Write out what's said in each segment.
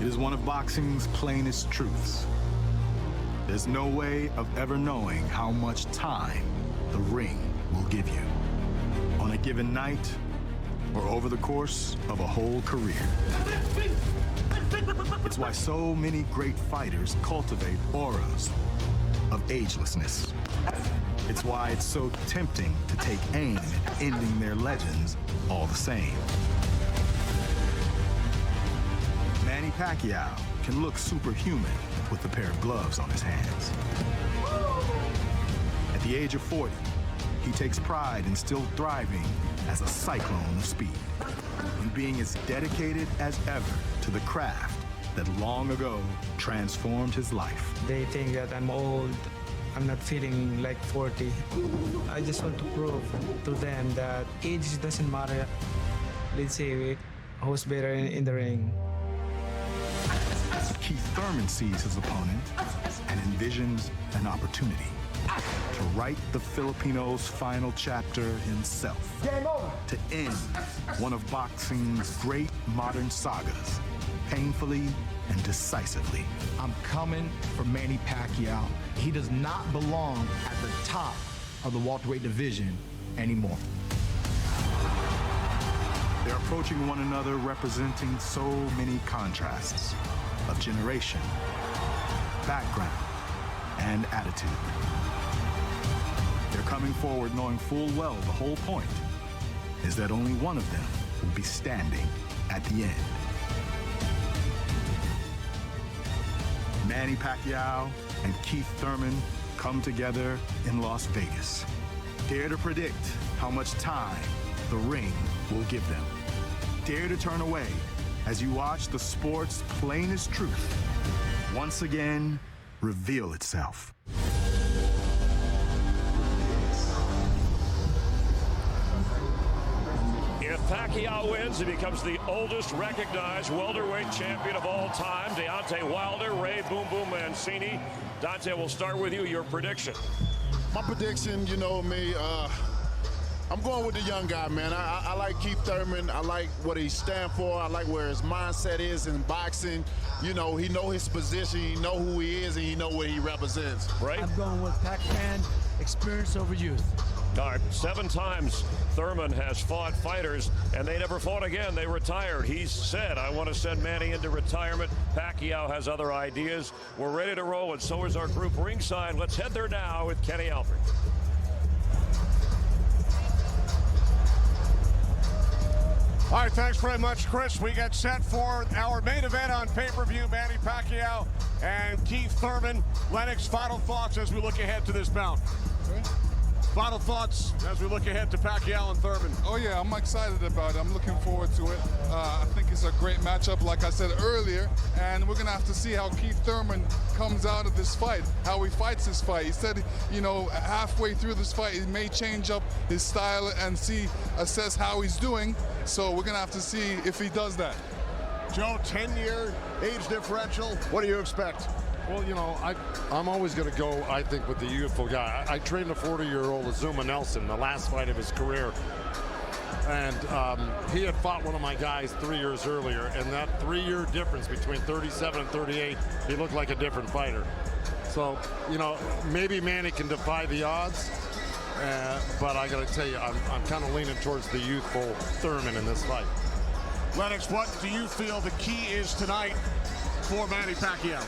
is one of boxing's plainest truths. There's no way of ever knowing how much time the ring will give you on a given night or over the course of a whole career. It's why so many great fighters cultivate auras of agelessness. It's why it's so tempting to take aim at ending their legends all the same. Manny Pacquiao can look superhuman with a pair of gloves on his hands. At the age of 40, he takes pride in still thriving as a cyclone of speed and being as dedicated as ever to the craft that long ago transformed his life. They think that I'm old. I'm not feeling like 40. I just want to prove to them that age doesn't matter. Let's say who's better in the ring. Keith Thurman sees his opponent and envisions an opportunity to write the Filipino's final chapter himself. Game over. To end one of boxing's great modern sagas, painfully and decisively. I'm coming for Manny Pacquiao. He does not belong at the top of the welterweight division anymore. They're approaching one another representing so many contrasts of generation, background, and attitude. They're coming forward knowing full well the whole point is that only one of them will be standing at the end. Manny Pacquiao and Keith Thurman come together in Las Vegas. Dare to predict how much time the ring will give them. Dare to turn away as you watch the sport's plainest truth once again reveal itself. If Pacquiao wins, he becomes the oldest recognized welterweight champion of all time. Deontay Wilder, Ray Boom Boom Mancini. Dante, we'll start with you. Your prediction. My prediction, you know me, I'm going with the young guy, man. I like Keith Thurman. I like what he stands for. I like where his mindset is in boxing. You know, he know his position, he know who he is, and he know what he represents. Right? I'm going with Pac-Man, experience over youth. All right, 7 times Thurman has fought fighters, and they never fought again. They retired. He's said, I want to send Manny into retirement. Pacquiao has other ideas. We're ready to roll, and so is our group ringside. Let's head there now with Kenny Alfred. All right, thanks very much, Chris. We get set for our main event on pay-per-view, Manny Pacquiao and Keith Thurman. Lennox, final thoughts as we look ahead to this bout. Final thoughts as we look ahead to Pacquiao and Thurman. Oh yeah, I'm excited about it. I'm looking forward to it. I think it's a great matchup, like I said earlier, and we're gonna have to see how Keith Thurman comes out of this fight, how he fights this fight. He said, you know, halfway through this fight, he may change up his style and assess how he's doing. So we're gonna have to see if he does that. Joe, 10-year age differential. What do you expect? Well, you know, I'm always going to go, I think, with the youthful guy. I trained a 40-year-old Azuma Nelson, the last fight of his career. And he had fought one of my guys 3 years earlier, and that 3-year difference between 37 and 38, he looked like a different fighter. So, you know, maybe Manny can defy the odds, but I got to tell you, I'm kind of leaning towards the youthful Thurman in this fight. Lennox, what do you feel the key is tonight for Manny Pacquiao?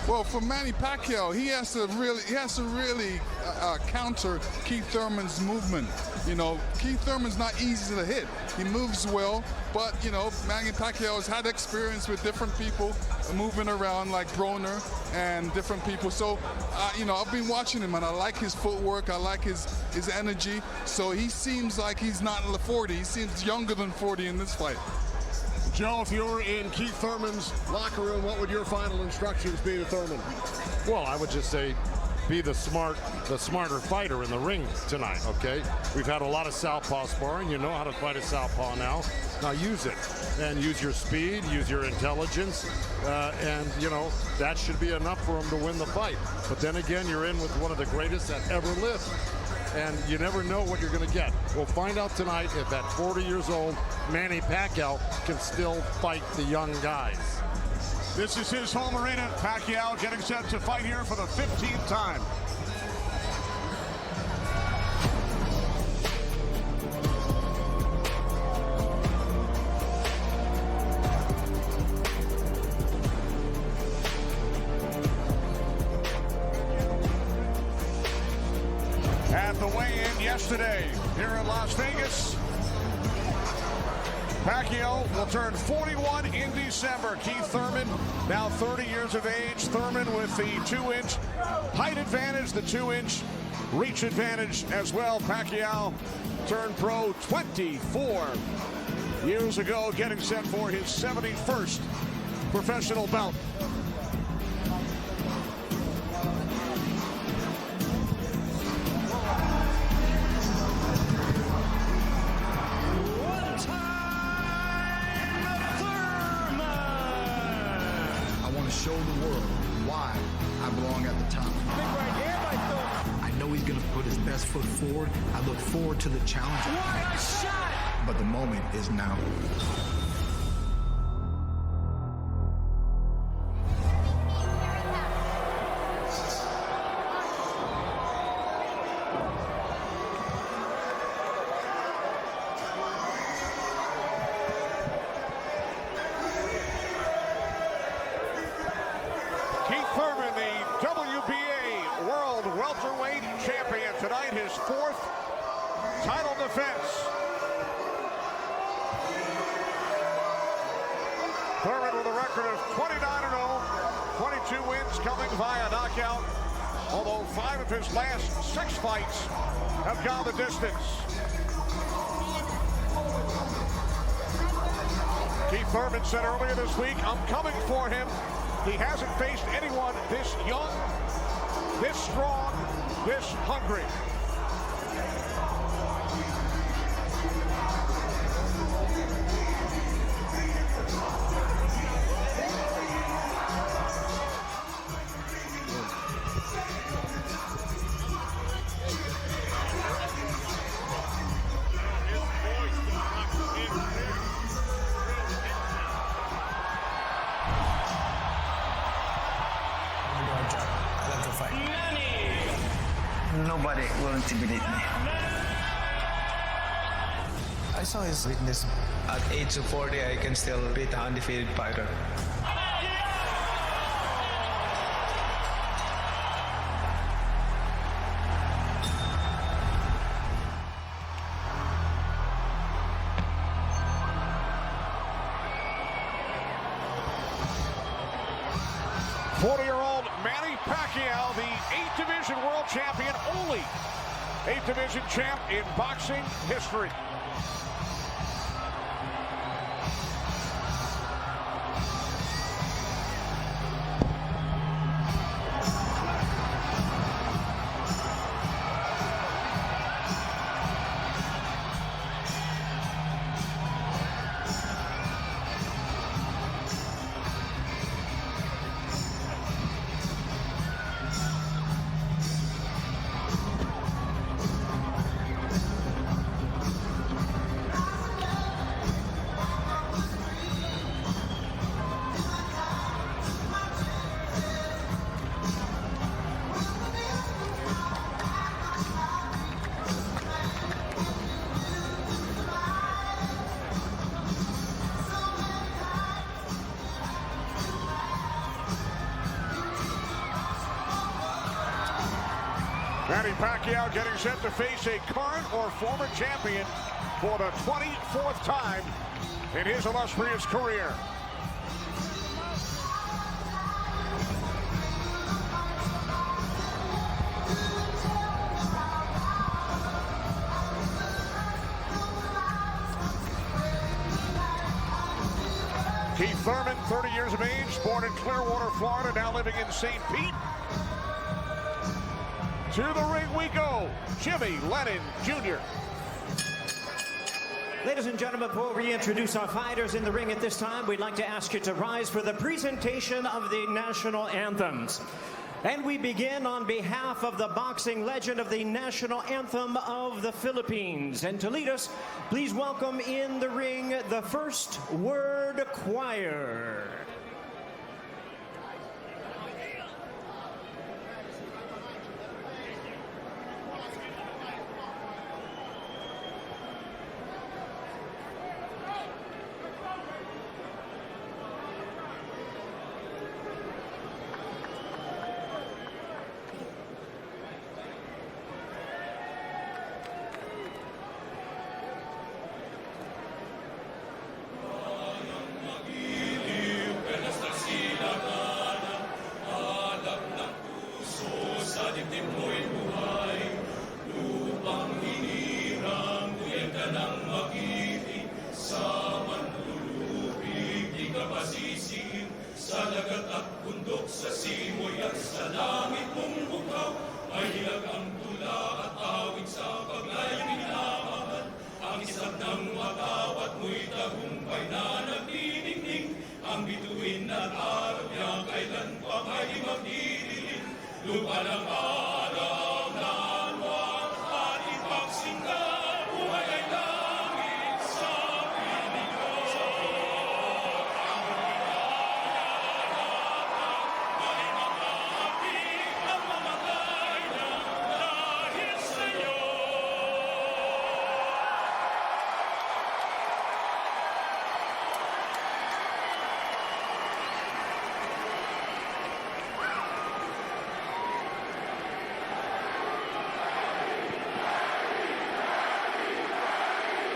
Well, for Manny Pacquiao, he has to really counter Keith Thurman's movement. You know, Keith Thurman's not easy to hit. He moves well, but you know, Manny Pacquiao has had experience with different people moving around, like Broner and different people. So, you know, I've been watching him, and I like his footwork. I like his energy. So he seems like he's not 40. He seems younger than 40 in this fight. Joe, if you were in Keith Thurman's locker room, what would your final instructions be to Thurman? Well, I would just say be the smarter fighter in the ring tonight, okay? We've had a lot of southpaw sparring. You know how to fight a southpaw now. Now use it, and use your speed, use your intelligence, and, you know, that should be enough for him to win the fight. But then again, you're in with one of the greatest that ever lived, and you never know what you're going to get. We'll find out tonight if at 40 years old, Manny Pacquiao can still fight the young guys. This is his home arena. Pacquiao getting set to fight here for the 15th time. At the weigh-in yesterday here in Las Vegas, Pacquiao will turn 41 in December. Keith Thurman, now 30 years of age. Thurman with the 2-inch height advantage, the 2-inch reach advantage as well. Pacquiao turned pro 24 years ago, getting set for his 71st professional bout. Show the world why I belong at the top. I know he's going to put his best foot forward. I look forward to the challenge. What a shot! But the moment is now. Thurman, the WBA World Welterweight Champion. Tonight, his 4th title defense. Thurman with a record of 29-0, 22 wins coming via knockout, although 5 of his last 6 fights have gone the distance. Keith Thurman said earlier this week, "I'm coming for him." He hasn't faced anyone this young, this strong, this hungry. Nobody will intimidate me. I saw his weakness. At age of 40, I can still beat an undefeated fighter. Manny Pacquiao, the 8th Division World Champion, only 8th Division champ in boxing history. Manny Pacquiao getting set to face a current or former champion for the 24th time in his illustrious career. Keith Thurman, 30 years of age, born in Clearwater, Florida, now living in St. Pete. To the ring we go, Jimmy Lennon Jr. Ladies and gentlemen, before we introduce our fighters in the ring at this time, we'd like to ask you to rise for the presentation of the national anthems. And we begin on behalf of the boxing legend of the national anthem of the Philippines. And to lead us, please welcome in the ring the First Word Choir.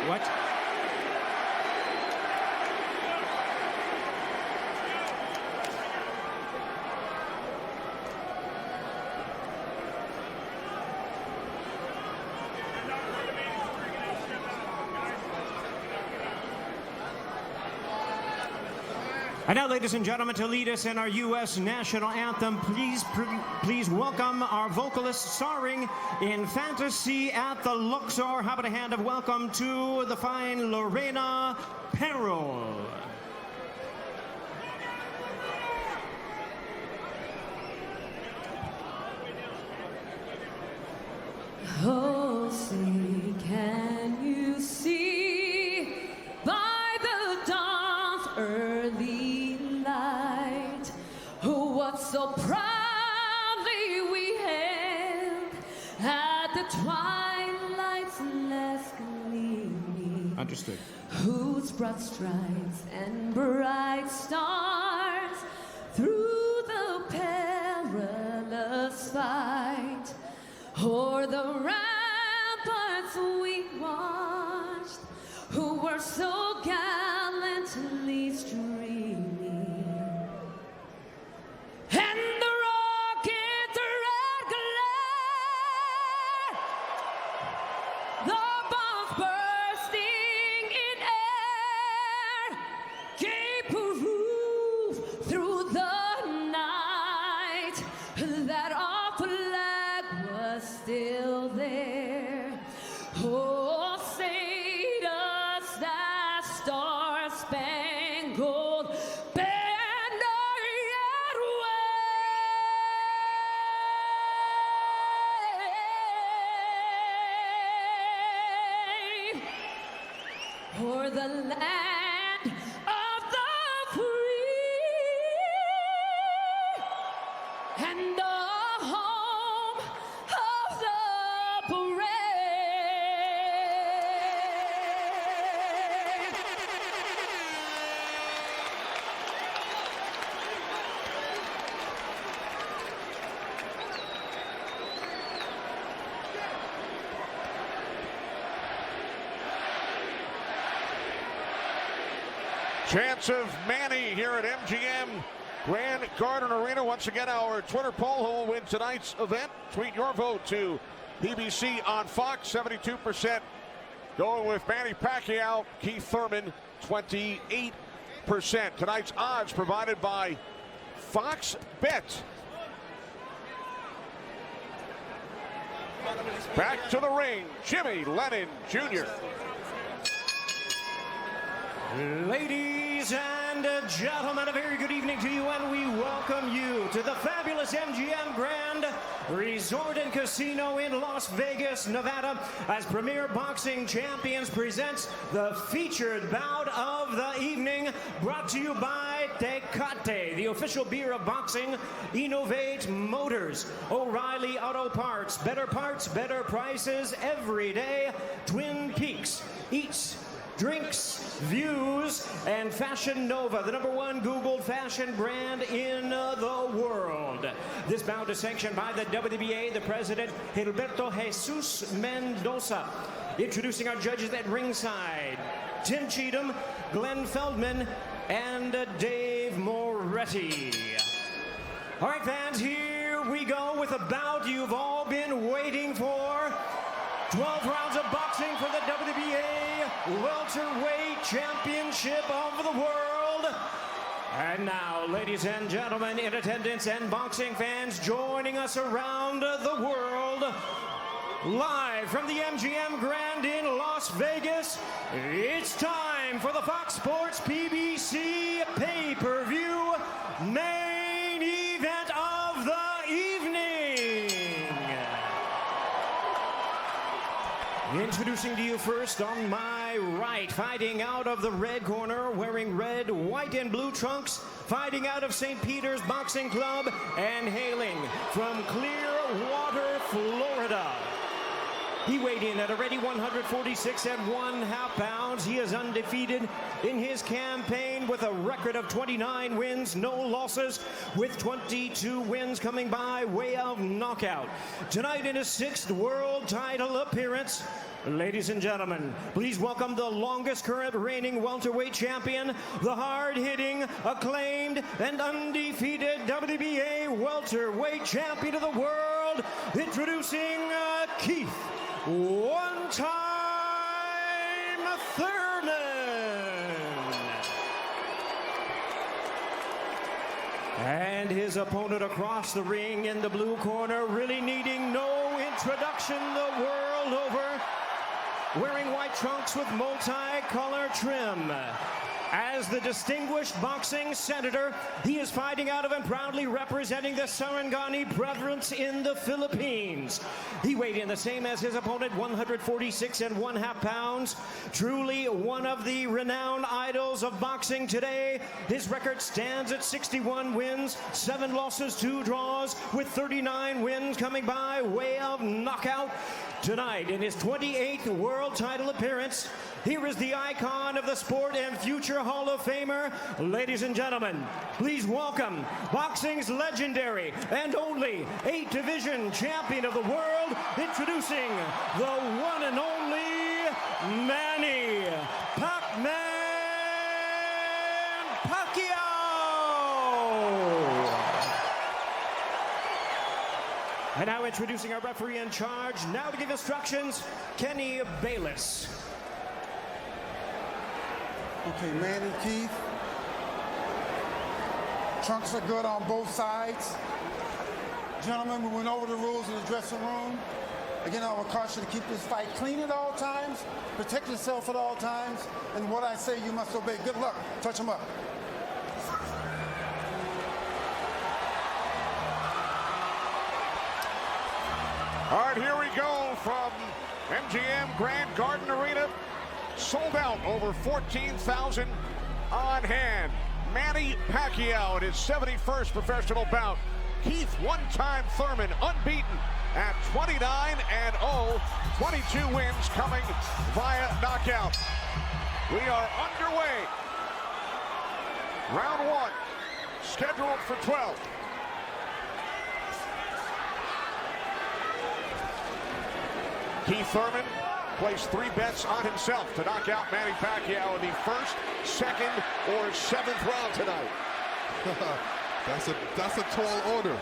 What? And now, ladies and gentlemen, to lead us in our U.S. national anthem, please welcome our vocalist starring in Fantasy at the Luxor. How about a hand of welcome to the fine Lorena Perrol. Oh, say, can you see by the dawn's early light what so proudly we hailed at the twilight's last gleaming? Understood. Whose broad stripes and bright stars through the perilous fight o'er the ramparts we watched, who were so gallantly streaming, and the rocket's red glare, the bombs bursting in air, gave proof through the night that our flag was still there. Oh, say does that star-spangled banner yet wave o'er the land of the free and the home of the brave. Chance of Manny here at MGM Grand Garden Arena. Once again, our Twitter poll: who will win tonight's event? Tweet your vote to BBC on Fox. 72% going with Manny Pacquiao. Keith Thurman, 28%. Tonight's odds provided by Fox Bet. Back to the ring, Jimmy Lennon Jr. Ladies and gentlemen, a very good evening to you, and we welcome you to the fabulous MGM Grand Resort and Casino in Las Vegas, Nevada, as Premier Boxing Champions presents the featured bout of the evening, brought to you by Tecate, the official beer of boxing, Innovate Motors, O'Reilly Auto Parts, better prices every day, Twin Peaks, Eats, Drinks, Views, and Fashion Nova, the #1 Googled fashion brand in the world. This bout is sanctioned by the WBA, the president, Gilberto Jesus Mendoza. Introducing our judges at ringside, Tim Cheatham, Glenn Feldman, and Dave Moretti. All right, fans, here we go with a bout you've all been waiting for. 12 rounds of boxing for the WBA Welterweight Championship of the World. And now, ladies and gentlemen, in attendance and boxing fans joining us around the world, live from the MGM Grand in Las Vegas, it's time for the Fox Sports PBC pay-per-view main event of the evening. Introducing to you first on my right, fighting out of the red corner, wearing red, white, and blue trunks, fighting out of St. Peter's Boxing Club, and hailing from Clearwater, Florida. He weighed in at a ready 146 1/2 pounds. He is undefeated in his campaign with a record of 29 wins, no losses, with 22 wins coming by way of knockout. Tonight in his 6th world title appearance, ladies and gentlemen, please welcome the longest current reigning welterweight champion, the hard-hitting, acclaimed, and undefeated WBA welterweight champion of the world, introducing Keith One-Time Thurman. And his opponent across the ring in the blue corner, really needing no introduction the world over, wearing white trunks with multi-color trim. As the distinguished boxing senator, he is fighting out of and proudly representing the Sarangani Brothers in the Philippines. He weighed in the same as his opponent, 146 1/2 pounds. Truly one of the renowned idols of boxing today. His record stands at 61 wins, 7 losses, 2 draws, with 39 wins coming by way of knockout. Tonight, in his 28th world title appearance, here is the icon of the sport and future Hall of Famer. Ladies and gentlemen, please welcome boxing's legendary and only 8-division champion of the world, introducing the one and only Manny Pac-Man Pacquiao. And now introducing our referee in charge, now to give instructions, Kenny Bayless. Okay, Manny, Keith. Trunks are good on both sides. Gentlemen, we went over the rules in the dressing room. Again, I would caution you to keep this fight clean at all times, protect yourself at all times, and what I say you must obey. Good luck. Touch them up. All right, here we go from MGM Grand Garden Arena. Sold out, over 14,000 on hand. Manny Pacquiao in his 71st professional bout. Keith One-Time Thurman, unbeaten at 29-0, 22 wins coming via knockout. We are underway. Round 1, scheduled for 12. Keith Thurman placed 3 bets on himself to knock out Manny Pacquiao in the 1st, 2nd, or 7th round tonight. That's a tall order.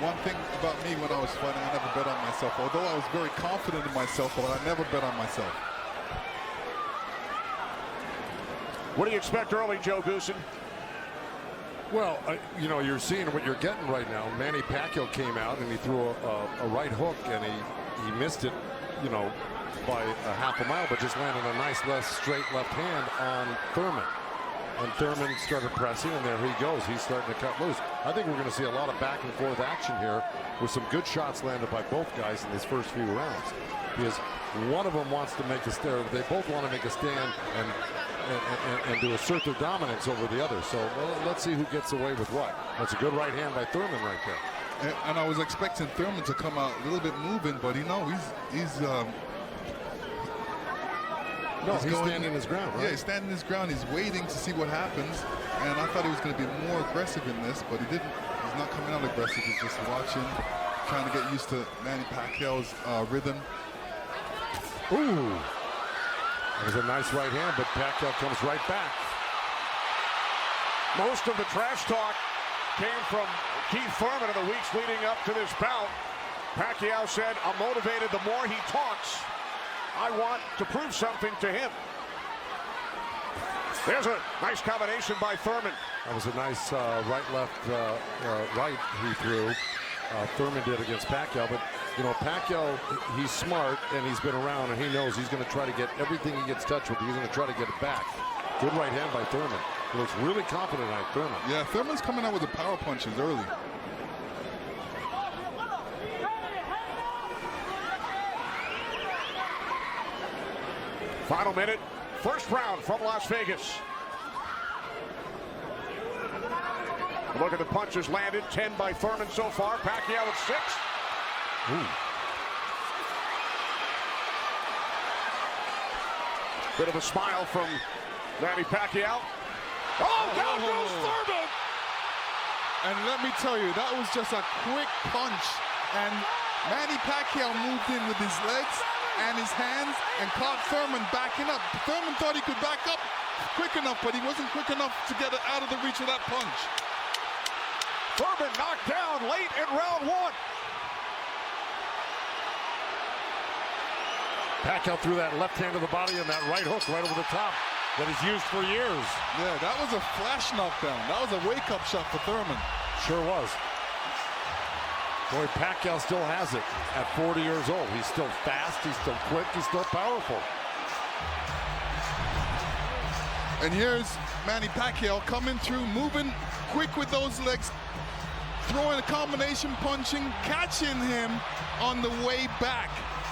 One thing about me when I was fighting, I never bet on myself. Although I was very confident in myself, but I never bet on myself. What do you expect early, Joe Goosen? Well, you know, you're seeing what you're getting right now. Manny Pacquiao came out and he threw a right hook and he missed it, you know, by a half a mile, but just landed a nice straight left hand on Thurman. And Thurman started pressing, and there he goes. He's starting to cut loose. I think we're going to see a lot of back and forth action here with some good shots landed by both guys in these first few rounds. Because one of them wants to make a stand. They both want to make a stand and to assert their dominance over the other. So let's see who gets away with what. That's a good right hand by Thurman right there. And I was expecting Thurman to come out a little bit moving, but he's standing his ground, right? Yeah, he's standing his ground. He's waiting to see what happens. And I thought he was going to be more aggressive in this, but he didn't. He's not coming out aggressive. He's just watching, trying to get used to Manny Pacquiao's rhythm. Ooh. That was a nice right hand, but Pacquiao comes right back. Most of the trash talk came from Keith Thurman in the weeks leading up to this bout. Pacquiao said, "I'm motivated the more he talks. I want to prove something to him." There's a nice combination by Thurman. That was a nice right he threw. Thurman did against Pacquiao, but you know, Pacquiao, he's smart and he's been around and he knows he's going to try to get everything he gets touched with. He's going to try to get it back. Good right hand by Thurman. He looks really confident at Thurman. Yeah, Thurman's coming out with the power punches early. Final minute, first round from Las Vegas. Look at the punches landed, 10 by Thurman so far. Pacquiao at 6. Ooh. Bit of a smile from Manny Pacquiao. Oh, down goes Thurman! And let me tell you, that was just a quick punch. And Manny Pacquiao moved in with his legs and his hands and caught Thurman backing up. Thurman thought he could back up quick enough, but he wasn't quick enough to get it out of the reach of that punch. Thurman knocked down late in round 1. Pacquiao threw that left hand to the body and that right hook right over the top that he's used for years. Yeah, that was a flash knockdown. That was a wake-up shot for Thurman. Sure was. Boy, Pacquiao still has it at 40 years old. He's still fast, he's still quick, he's still powerful. And here's Manny Pacquiao coming through, moving quick with those legs, throwing a combination punching, catching him on the way back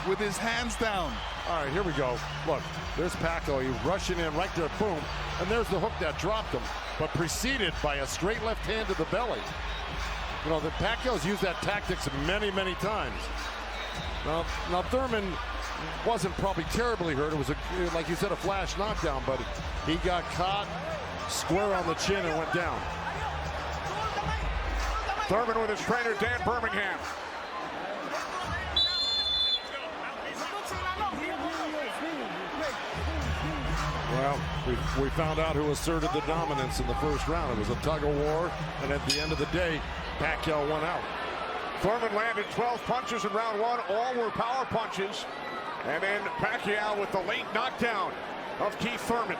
with his hands down. All right, here we go. Look, there's Pacquiao. He's rushing in right there, boom. And there's the hook that dropped him, but preceded by a straight left hand to the belly. You know, the Pacquiao's used that tactics many, many times. Now Thurman wasn't probably terribly hurt. It was, like you said, a flash knockdown, but he got caught square on the chin and went down. Thurman with his trainer, Dan Birmingham. Well, we found out who asserted the dominance in the first round. It was a tug of war, and at the end of the day, Pacquiao won out. Thurman landed 12 punches in round 1. All were power punches. And then Pacquiao with the late knockdown of Keith Thurman.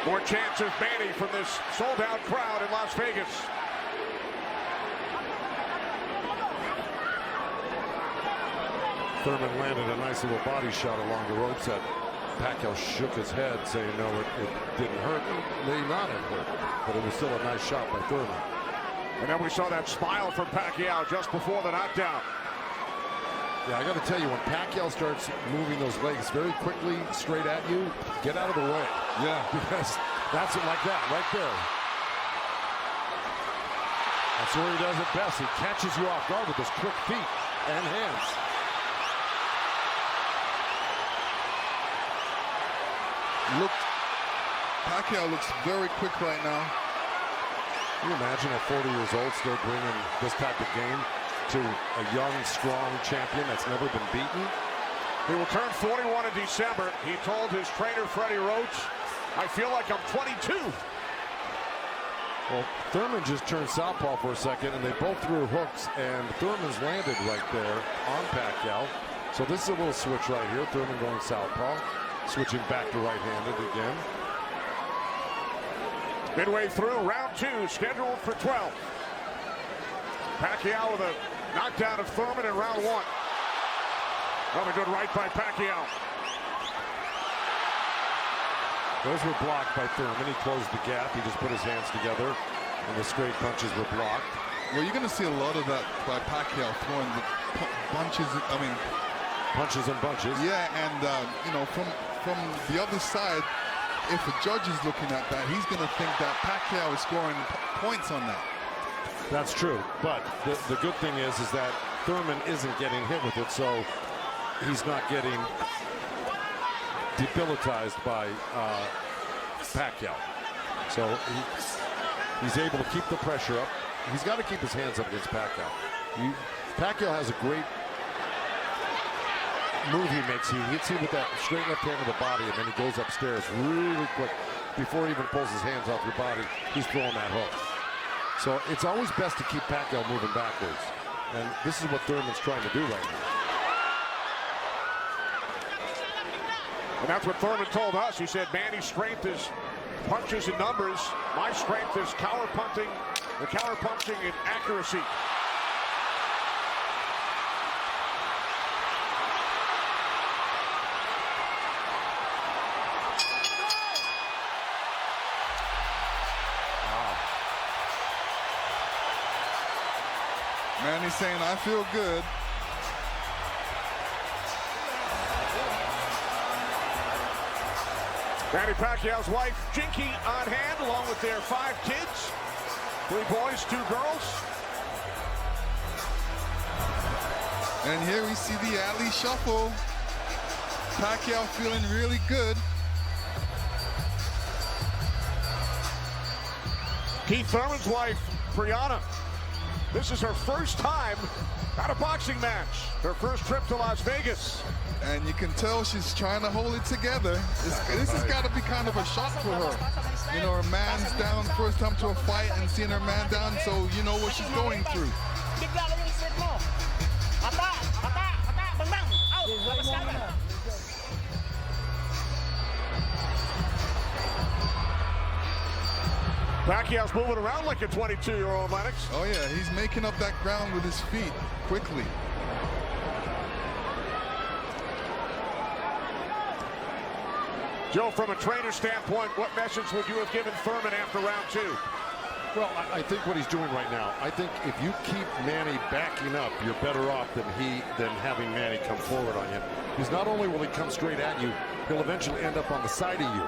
More chance of Manny from this sold-out crowd in Las Vegas. Thurman landed a nice little body shot along the ropes that Pacquiao shook his head, saying no, it didn't hurt. It may not have hurt, but it was still a nice shot by Thurman. And then we saw that smile from Pacquiao just before the knockdown. Yeah, I got to tell you, when Pacquiao starts moving those legs very quickly straight at you, get out of the way. Yeah. Because that's it like that, right there. That's where he does it best. He catches you off guard with his quick feet and hands. Pacquiao looks very quick right now. Can you imagine at 40 years old still bringing this type of game to a young, strong champion that's never been beaten? He will turn 41 in December. He told his trainer, Freddie Roach, I feel like I'm 22. Well, Thurman just turned southpaw for a second, and they both threw hooks, and Thurman's landed right there on Pacquiao. So this is a little switch right here. Thurman going southpaw, switching back to right-handed again. Midway through round 2, scheduled for 12. Pacquiao with a knockdown of Thurman in round 1. Another good right by Pacquiao. Those were blocked by Thurman. He closed the gap. He just put his hands together, and the straight punches were blocked. Well, you're going to see a lot of that by Pacquiao throwing the punches. I mean, punches and bunches. Yeah, and you know, from the other side, if a judge is looking at that, he's going to think that Pacquiao is scoring points on that. That's true, but the good thing is that Thurman isn't getting hit with it, so he's not getting debilitized by Pacquiao. So he's able to keep the pressure up. He's got to keep his hands up against Pacquiao. Pacquiao has a great move he makes. He hits you with that straight left hand of the body, and then he goes upstairs really quick. Before he even pulls his hands off your body, he's throwing that hook. So it's always best to keep Pacquiao moving backwards. And this is what Thurman's trying to do right now. And that's what Thurman told us. He said, Manny's strength is punches and numbers. My strength is counter punching and accuracy. Manny's saying, I feel good. Manny Pacquiao's wife, Jinky, on hand, along with their 5 kids. 3 boys, 2 girls. And here we see the alley shuffle. Pacquiao feeling really good. Keith Thurman's wife, Brianna. This is her first time at a boxing match. Her first trip to Las Vegas. And you can tell she's trying to hold it together. This has got to be kind of a shock for her. You know, her man's down first time to a fight and seeing her man down, so you know what she's going through. Pacquiao's moving around like a 22-year-old, Lennox. Oh yeah, he's making up that ground with his feet quickly. Joe, from a trainer standpoint, what message would you have given Thurman after round 2? Well, I think what he's doing right now, I think if you keep Manny backing up, you're better off than having Manny come forward on you. Because not only will he come straight at you, he'll eventually end up on the side of you.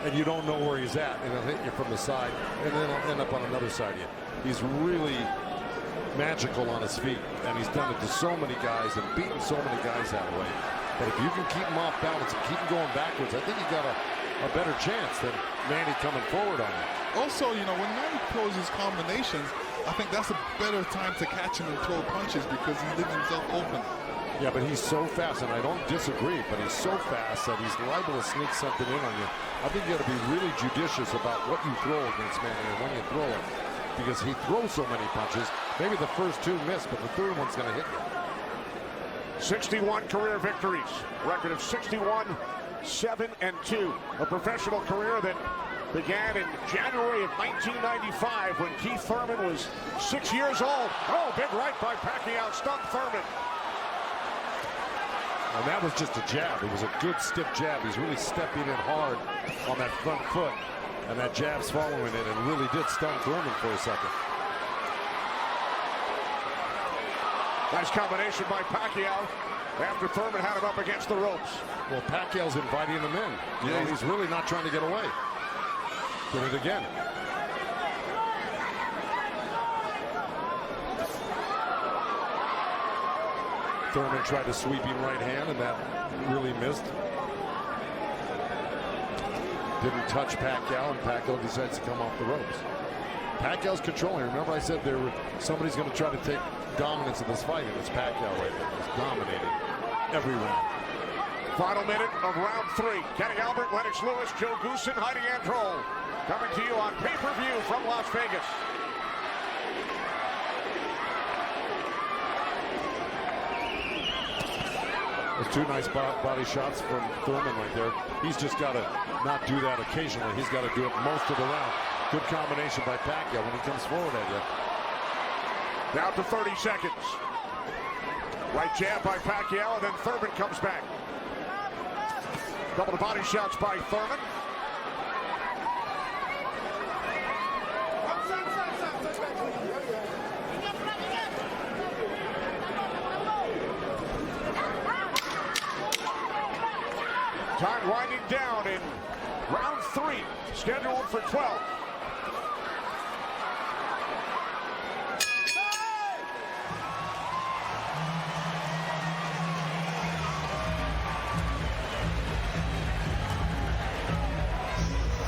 And you don't know where he's at, and he'll hit you from the side, and then he'll end up on another side of you. He's really magical on his feet, and he's done it to so many guys and beaten so many guys that way. But if you can keep him off balance and keep him going backwards, I think you got a better chance than Manny coming forward on you. Also, you know, when Manny throws his combinations, I think that's a better time to catch him and throw punches because he's leaving himself open. Yeah, but he's so fast, and I don't disagree, but he's so fast that he's liable to sneak something in on you. I think you got to be really judicious about what you throw against Manny and when you throw it, because he throws so many punches. Maybe the first 2 miss, but the third one's going to hit you. 61 career victories, record of 61, 7-2. A professional career that began in January of 1995 when Keith Thurman was 6 years old. Oh, big right by Pacquiao, stunned Thurman. And that was just a jab. It was a good stiff jab. He's really stepping in hard on that front foot. And that jab's following it and really did stun Thurman for a second. Nice combination by Pacquiao after Thurman had him up against the ropes. Well, Pacquiao's inviting him in. You know, he's really not trying to get away. Did it again. Thurman tried to sweep him right hand, and that really missed. Didn't touch Pacquiao, and Pacquiao decides to come off the ropes. Pacquiao's controlling. Remember I said somebody's going to try to take dominance in this fight, and it's Pacquiao right there. He's dominating every round. Final minute of round 3. Kenny Albert, Lennox Lewis, Joe Goosen, Heidi Androl. Coming to you on pay-per-view from Las Vegas. There's 2 nice body shots from Thurman right there. He's just got to not do that occasionally. He's got to do it most of the round. Good combination by Pacquiao when he comes forward at you. Down to 30 seconds. Right jab by Pacquiao, and then Thurman comes back. Couple of body shots by Thurman. Time winding down in round 3, scheduled for 12.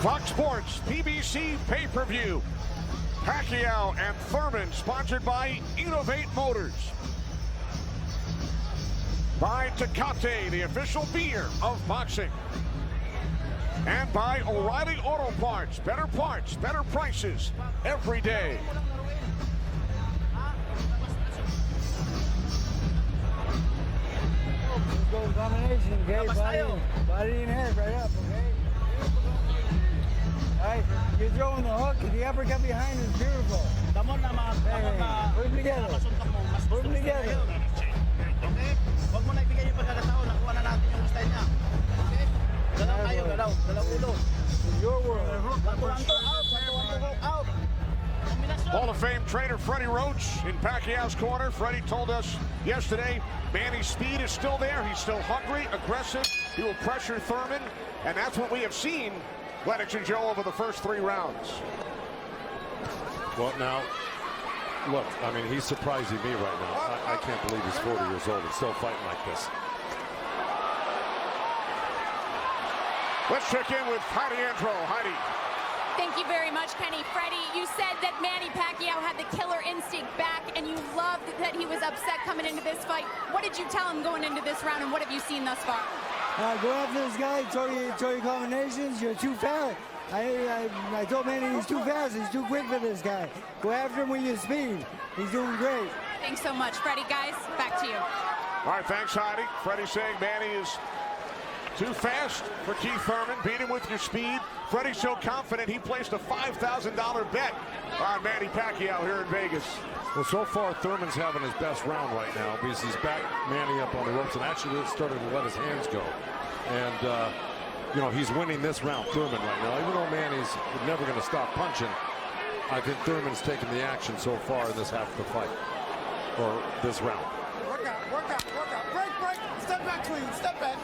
Fox Sports PBC pay-per-view. Pacquiao and Thurman, sponsored by Innovate Motors. By Tecate, the official beer of boxing. And by O'Reilly Auto Parts, better prices every day. Let's go with combination, okay? Body and head right up, okay? Alright, you're throwing the hook, the uppercut behind is beautiful. Hey, put them together. Put them together. Okay? Huwag mo na ibigay yung pagkakataon. Nakuha na natin yung style niya. Okay? Galaw tayo, galaw. Galaw ulo. Your world. Out. Hall of Fame trainer Freddie Roach in Pacquiao's corner. Freddie told us yesterday Manny's speed is still there. He's still hungry, aggressive. He will pressure Thurman, and that's what we have seen Lennox and Joe over the first 3 rounds. Well, now, look, I mean, he's surprising me right now. I can't believe he's 40 years old and still fighting like this. Let's check in with Heidi Andro. Heidi. Thank you very much, Kenny. Freddie, you said that Manny Pacquiao had the killer instinct back, and you loved that he was upset coming into this fight. What did you tell him going into this round, and what have you seen thus far? Go after this guy, throw your combinations. You're too fast. I told Manny he's too fast. He's too quick for this guy. Go after him with your speed. He's doing great. Thanks so much, Freddie. Guys, back to you. All right, thanks, Heidi. Freddie saying Manny is too fast for Keith Thurman. Beat him with your speed. Freddie's so confident he placed a $5,000 bet on Manny Pacquiao here in Vegas. Well, so far, Thurman's having his best round right now because he's back Manny up on the ropes and actually started to let his hands go. And, you know, he's winning this round, Thurman, right now. Even though Manny's never going to stop punching, I think Thurman's taken the action so far in this half of the fight, or this round. Work out, work out, work out. Break, break. Step back clean, step back.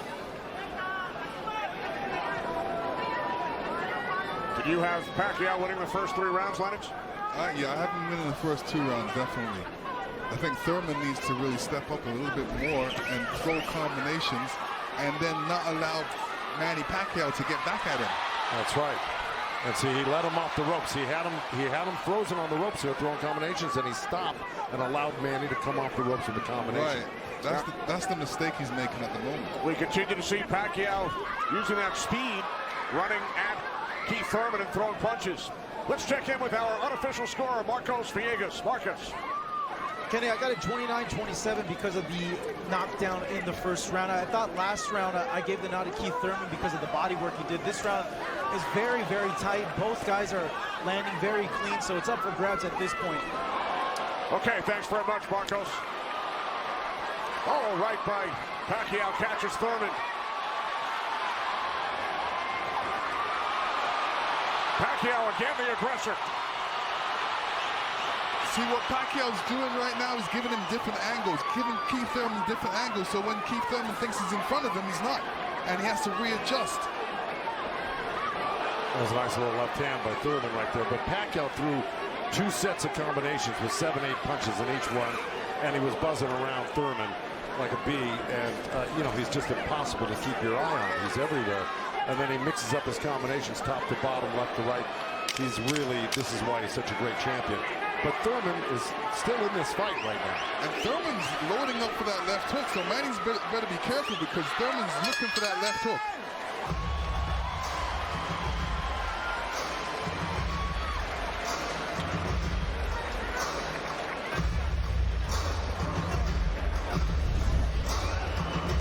Did you have Pacquiao winning the first 3 rounds, Lennox? Yeah, I have him winning the first 2 rounds, definitely. I think Thurman needs to really step up a little bit more and throw combinations and then not allow Manny Pacquiao to get back at him. That's right. And see, he let him off the ropes. He had him frozen on the ropes here, throwing combinations, and he stopped and allowed Manny to come off the ropes with the combination. Right. That's the mistake he's making at the moment. We continue to see Pacquiao using that speed, running at Keith Thurman and throwing punches. Let's check in with our unofficial scorer, Marcos Villegas. Marcos. Kenny, I got a 29-27 because of the knockdown in the first round. I thought last round I gave the nod to Keith Thurman because of the body work he did. This round is very, very tight. Both guys are landing very clean, so it's up for grabs at this point. Okay, thanks very much, Marcos. Oh, right by Pacquiao catches Thurman. Pacquiao again, the aggressor. See, what Pacquiao's doing right now is giving him different angles, giving Keith Thurman different angles, so when Keith Thurman thinks he's in front of him, he's not, and he has to readjust. That was a nice little left hand by Thurman right there, but Pacquiao threw 2 sets of combinations with 7-8 punches in each one, and he was buzzing around Thurman like a bee, and, you know, he's just impossible to keep your eye on. He's everywhere, and then he mixes up his combinations top to bottom, left to right. He's really, this is why he's such a great champion. But Thurman is still in this fight right now. And Thurman's loading up for that left hook, so Manny's better be careful because Thurman's looking for that left hook.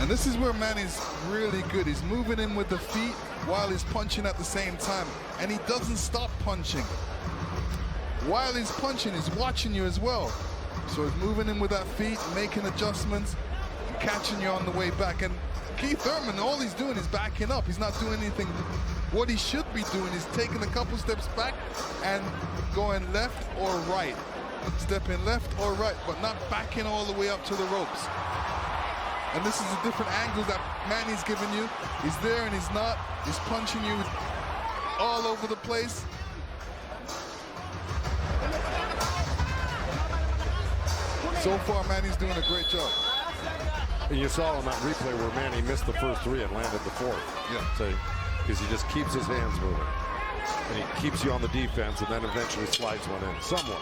And this is where Manny's really good. He's moving in with the feet while he's punching at the same time. And he doesn't stop punching. While he's punching, he's watching you as well. So he's moving in with that feet, making adjustments, and catching you on the way back. And Keith Thurman, all he's doing is backing up. He's not doing anything. What he should be doing is taking a couple steps back and going left or right. Stepping left or right, but not backing all the way up to the ropes. And this is a different angle that Manny's giving you. He's there and he's not. He's punching you all over the place. So far, Manny's doing a great job. And you saw on that replay where Manny missed the first 3 and landed the 4th. Yeah. So, because he just keeps his hands moving. And he keeps you on the defense and then eventually slides one in somewhat.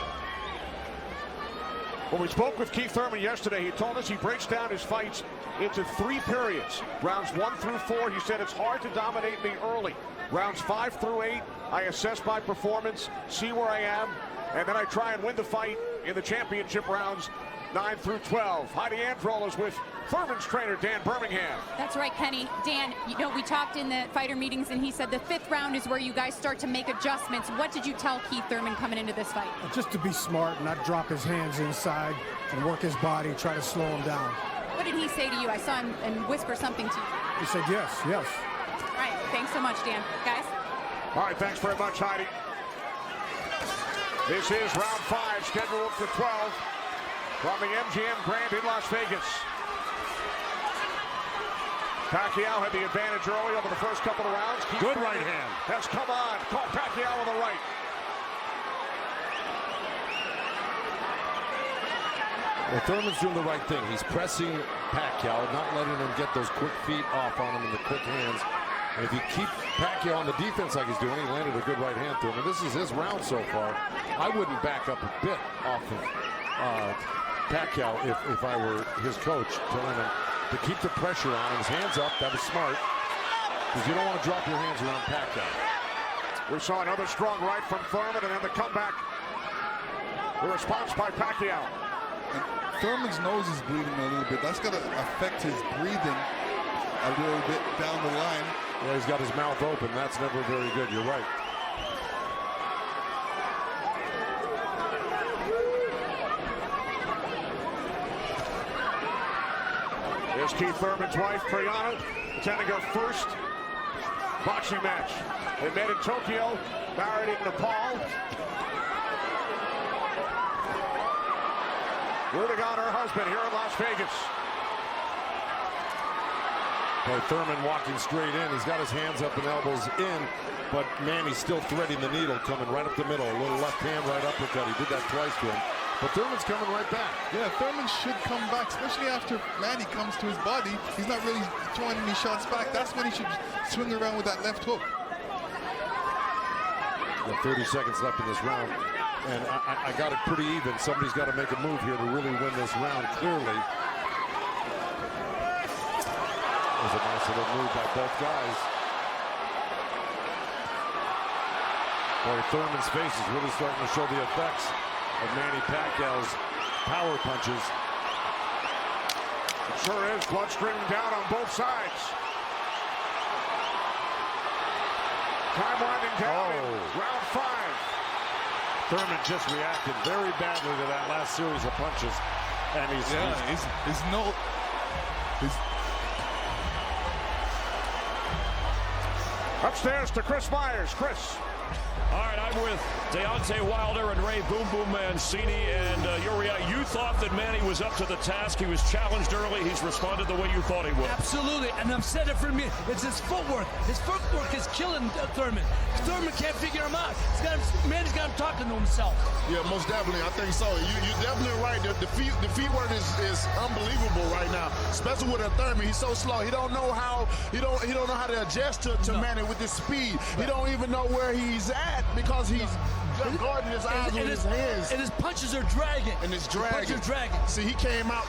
When we spoke with Keith Thurman yesterday, he told us he breaks down his fights into 3 periods. Rounds 1 through 4, he said it's hard to dominate me early. Rounds 5 through 8, I assess my performance, see where I am, and then I try and win the fight in the championship rounds 9 through 12. Heidi Andro is with Thurman's trainer, Dan Birmingham. That's right, Kenny. Dan, you know, we talked in the fighter meetings, and he said the 5th round is where you guys start to make adjustments. What did you tell Keith Thurman coming into this fight? Just to be smart, not drop his hands inside, and work his body, try to slow him down. What did he say to you? I saw him and whisper something to you. He said yes, yes. All right, thanks so much, Dan. Guys? All right, thanks very much, Heidi. This is round 5, scheduled for 12 from the MGM Grand in Las Vegas. Pacquiao had the advantage early over the first couple of rounds. Good right hand. Has come on. Caught Pacquiao with the right. Well, Thurman's doing the right thing. He's pressing Pacquiao, not letting him get those quick feet off on him and the quick hands. And if you keep Pacquiao on the defense like he's doing, he landed a good right hand to him. And this is his round so far. I wouldn't back up a bit off of Pacquiao if I were his coach, telling him to keep the pressure on. His hands up, that was smart. Because you don't want to drop your hands around Pacquiao. We saw another strong right from Thurman, and then the comeback. The response by Pacquiao. And Thurman's nose is bleeding a little bit. That's going to affect his breathing a little bit down the line. Yeah, he's got his mouth open. That's never very good. You're right. Here's Keith Thurman's wife, Priyana, attending her first boxing match. They met in Tokyo, married in Nepal. Rooting on her husband here in Las Vegas. Boy, Thurman walking straight in. He's got his hands up and elbows in, but Manny's still threading the needle, coming right up the middle. A little left hand right uppercut. He did that twice to him. But Thurman's coming right back. Yeah, Thurman should come back, especially after Manny comes to his body. He's not really throwing any shots back. That's when he should swing around with that left hook. Got 30 seconds left in this round. And I got it pretty even. Somebody's got to make a move here to really win this round clearly. There's a nice little move by both guys. Boy, Thurman's face is really starting to show the effects of Manny Pacquiao's power punches. It sure is. Blood streaming down on both sides. Time winding down in round 5. Thurman just reacted very badly to that last series of punches. And he's upstairs to Chris Myers. Chris. All right, I'm with Deontay Wilder and Ray Boom Boom Mancini, and you thought that Manny was up to the task. He was challenged early. He's responded the way you thought he would. Absolutely, and I've said it for me. It's his footwork. His footwork is killing Thurman. Thurman can't figure him out. Manny's got him talking to himself. Yeah, most definitely. I think so. You're definitely right. The feet work is unbelievable right now, especially with a Thurman. He's so slow. He don't know how he don't know how to adjust to Manny with his speed. Right. He don't even know where he's at because he's guarding his eyes with his hands. And his punches are dragging. And it's dragging. His punches dragging. See, he came out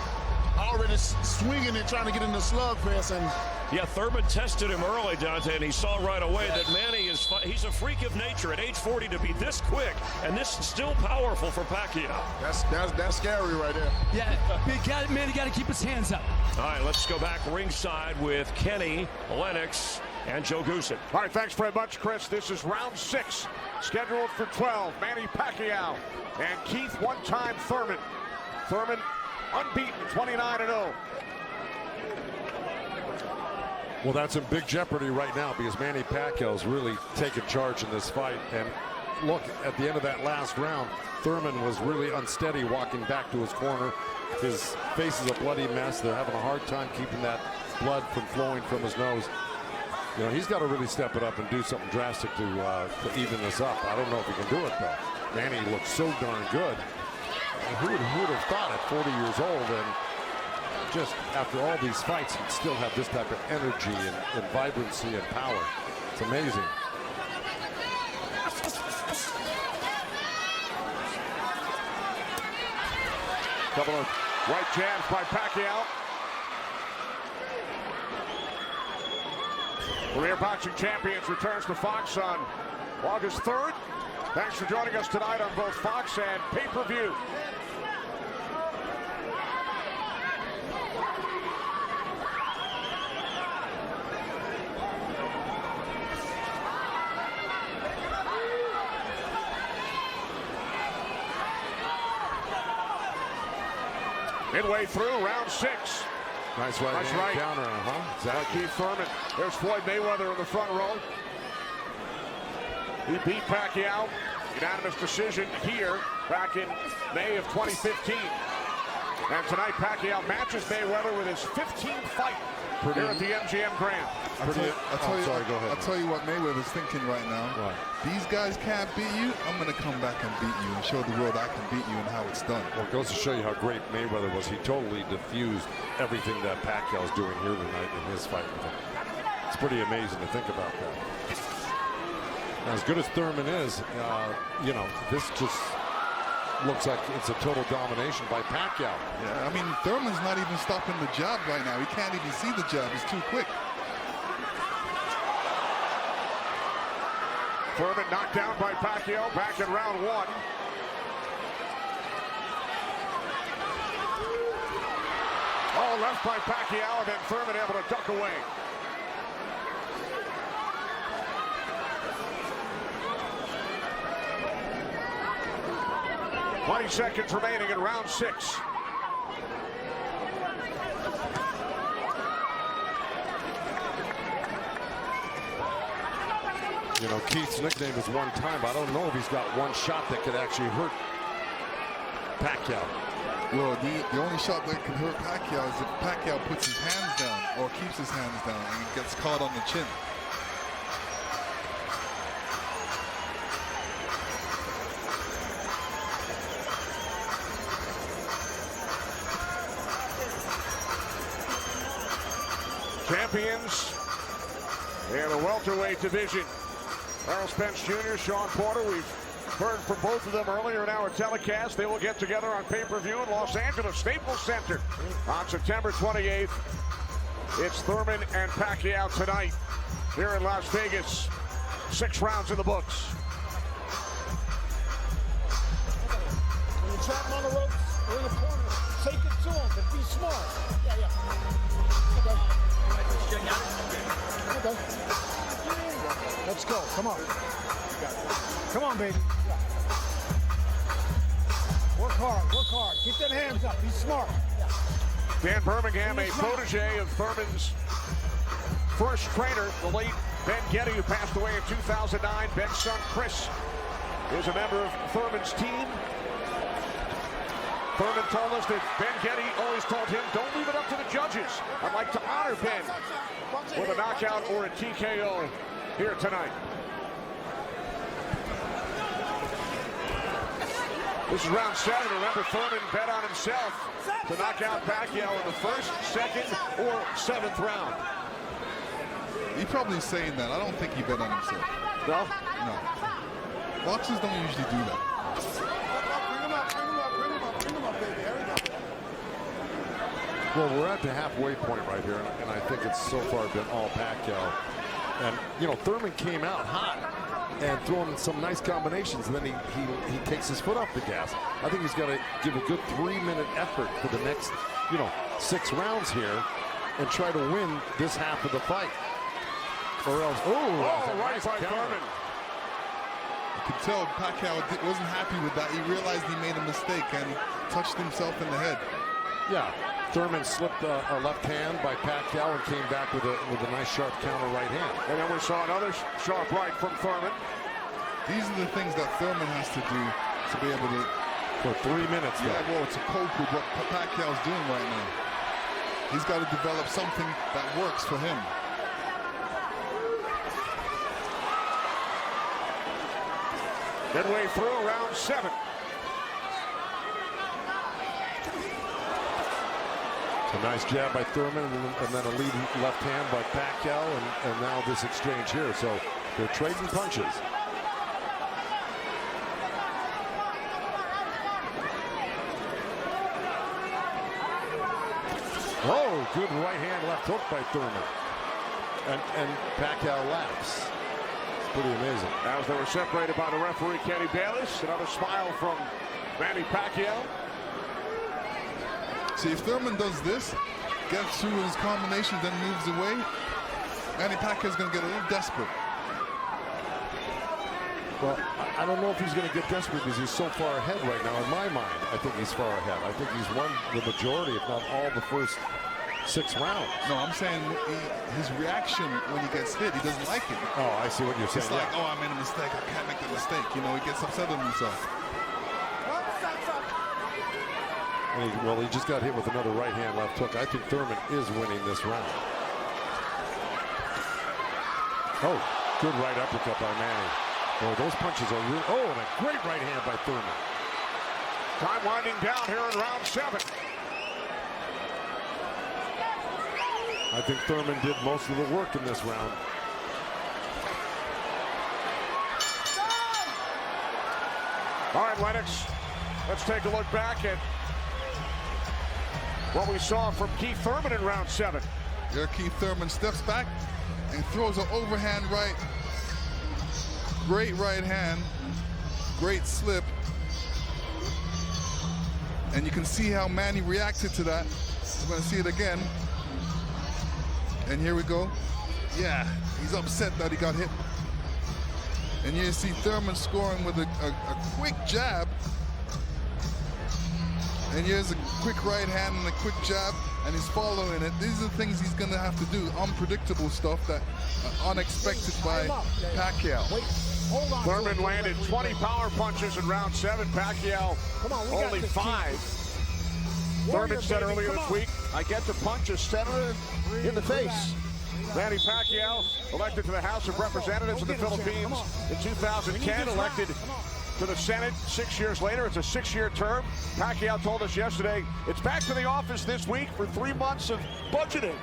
already swinging and trying to get in the slugfest. And yeah, Thurman tested him early, Dante, and he saw right away that Manny he's a freak of nature at age 40 to be this quick and this still powerful for Pacquiao. That's scary right there. Yeah, Manny got to keep his hands up. All right, let's go back ringside with Kenny, Lennox, and Joe Goosen. All right, thanks very much, Chris. This is round 6, scheduled for 12. Manny Pacquiao and Keith one-time Thurman. Thurman unbeaten, 29-0. Well, that's in big jeopardy right now because Manny Pacquiao's really taken charge in this fight. And look, at the end of that last round, Thurman was really unsteady walking back to his corner. His face is a bloody mess. They're having a hard time keeping that blood from flowing from his nose. You know, he's got to really step it up and do something drastic to even this up. I don't know if he can do it, though. Manny looks so darn good. And who would have thought at 40 years old and just after all these fights, he'd still have this type of energy and vibrancy and power. It's amazing. Couple of right jabs by Pacquiao. Premier Boxing Champions returns to Fox on August 3rd. Thanks for joining us tonight on both Fox and pay-per-view. Midway through round 6. Nice right counter, Exactly. Keith Thurman. There's Floyd Mayweather in the front row. He beat Pacquiao. Unanimous decision here back in May of 2015. And tonight Pacquiao matches Mayweather with his 15th fight here at the MGM Grand. I'll tell you what Mayweather's thinking right now. What? These guys can't beat you. I'm going to come back and beat you and show the world I can beat you and how it's done. Well, it goes to show you how great Mayweather was. He totally diffused everything that Pacquiao's doing here tonight in his fight with him. It's pretty amazing to think about that. Now, as good as Thurman is, you know, this just looks like it's a total domination by Pacquiao. Yeah, I mean, Thurman's not even stopping the jab right now. He can't even see the jab. It's too quick. Thurman knocked down by Pacquiao back in round 1. Oh, left by Pacquiao, and then Thurman able to duck away. "20 seconds remaining in round 6. You know, Keith's nickname is one time. I don't know if he's got one shot that could actually hurt Pacquiao. Well, the only shot that can hurt Pacquiao is if Pacquiao puts his hands down or keeps his hands down and gets caught on the chin. Champions in the welterweight division. Errol Spence Jr., Sean Porter. We've heard from both of them earlier in our telecast. They will get together on pay-per-view in Los Angeles Staples Center on September 28th. It's Thurman and Pacquiao tonight here in Las Vegas. 6 rounds in the books. When you trap him on the ropes or in the corner, take it to him, but be smart. Okay. Let's go. Come on. Come on, baby. Work hard. Work hard. Keep them hands up. Be smart. Dan Birmingham, a protege of Thurman's first trainer, the late Ben Getty, who passed away in 2009. Ben's son, Chris, is a member of Thurman's team. Thurman told us that Ben Getty always told him, don't leave it up to the judges. I'd like to honor Ben with a knockout or a TKO here tonight. This is round 7. Remember, Thurman bet on himself to knock out Pacquiao in the 1st, 2nd, or 7th round. He's probably saying that. I don't think he bet on himself. No? No. Boxers don't usually do that. Well, we're at the halfway point right here, and I think it's so far been all Pacquiao. And, you know, Thurman came out hot and throwing some nice combinations, and then he takes his foot off the gas. I think he's got to give a good 3-minute effort for the next, you know, 6 rounds here and try to win this half of the fight. Or else, right by Thurman. You could tell Pacquiao wasn't happy with that. He realized he made a mistake and touched himself in the head. Yeah. Thurman slipped a left hand by Pacquiao and came back with a nice sharp counter right hand. And then we saw another sharp right from Thurman. These are the things that Thurman has to do to be able to... For 3 minutes, yeah, well, to cope with what Pacquiao's doing right now. He's got to develop something that works for him. Midway through round 7. A nice jab by Thurman, and then a lead left hand by Pacquiao, and now this exchange here. So they're trading punches. Oh, good right hand left hook by Thurman. And Pacquiao laughs. It's pretty amazing. As they were separated by the referee, Kenny Bayless. Another smile from Manny Pacquiao. See, if Thurman does this, gets through his combinations, then moves away, Manny Pacquiao's going to get a little desperate. Well, I don't know if he's going to get desperate because he's so far ahead right now. In my mind, I think he's far ahead. I think he's won the majority, if not all, the first 6 rounds. No, I'm saying his reaction when he gets hit, he doesn't like it. Oh, I see what you're saying. It's like, oh, I made a mistake. I can't make the mistake. You know, he gets upset with himself. And he just got hit with another right hand left hook. I think Thurman is winning this round. Oh, good right uppercut by Manny. Boy, those punches are real. Oh, and a great right hand by Thurman. Time winding down here in round 7. I think Thurman did most of the work in this round. All right, Lennox, let's take a look back at what we saw from Keith Thurman in round 7. There, Keith Thurman steps back and throws an overhand right. Great right hand, great slip. And you can see how Manny reacted to that. We're gonna see it again. And here we go. Yeah, he's upset that he got hit. And you see Thurman scoring with a quick jab. And here's a quick right hand and a quick jab, and he's following it. These are the things he's gonna have to do, unpredictable stuff that unexpected by Pacquiao. Thurman landed 20 power punches in round 7. Pacquiao only 5. Thurman said earlier this week, I get to punch a senator in the face. Manny Pacquiao, elected to the House of Representatives of the Philippines in 2010, elected to the Senate 6 years later. It's a 6-year term. Pacquiao told us yesterday, it's back to the office this week for 3 months of budgeting.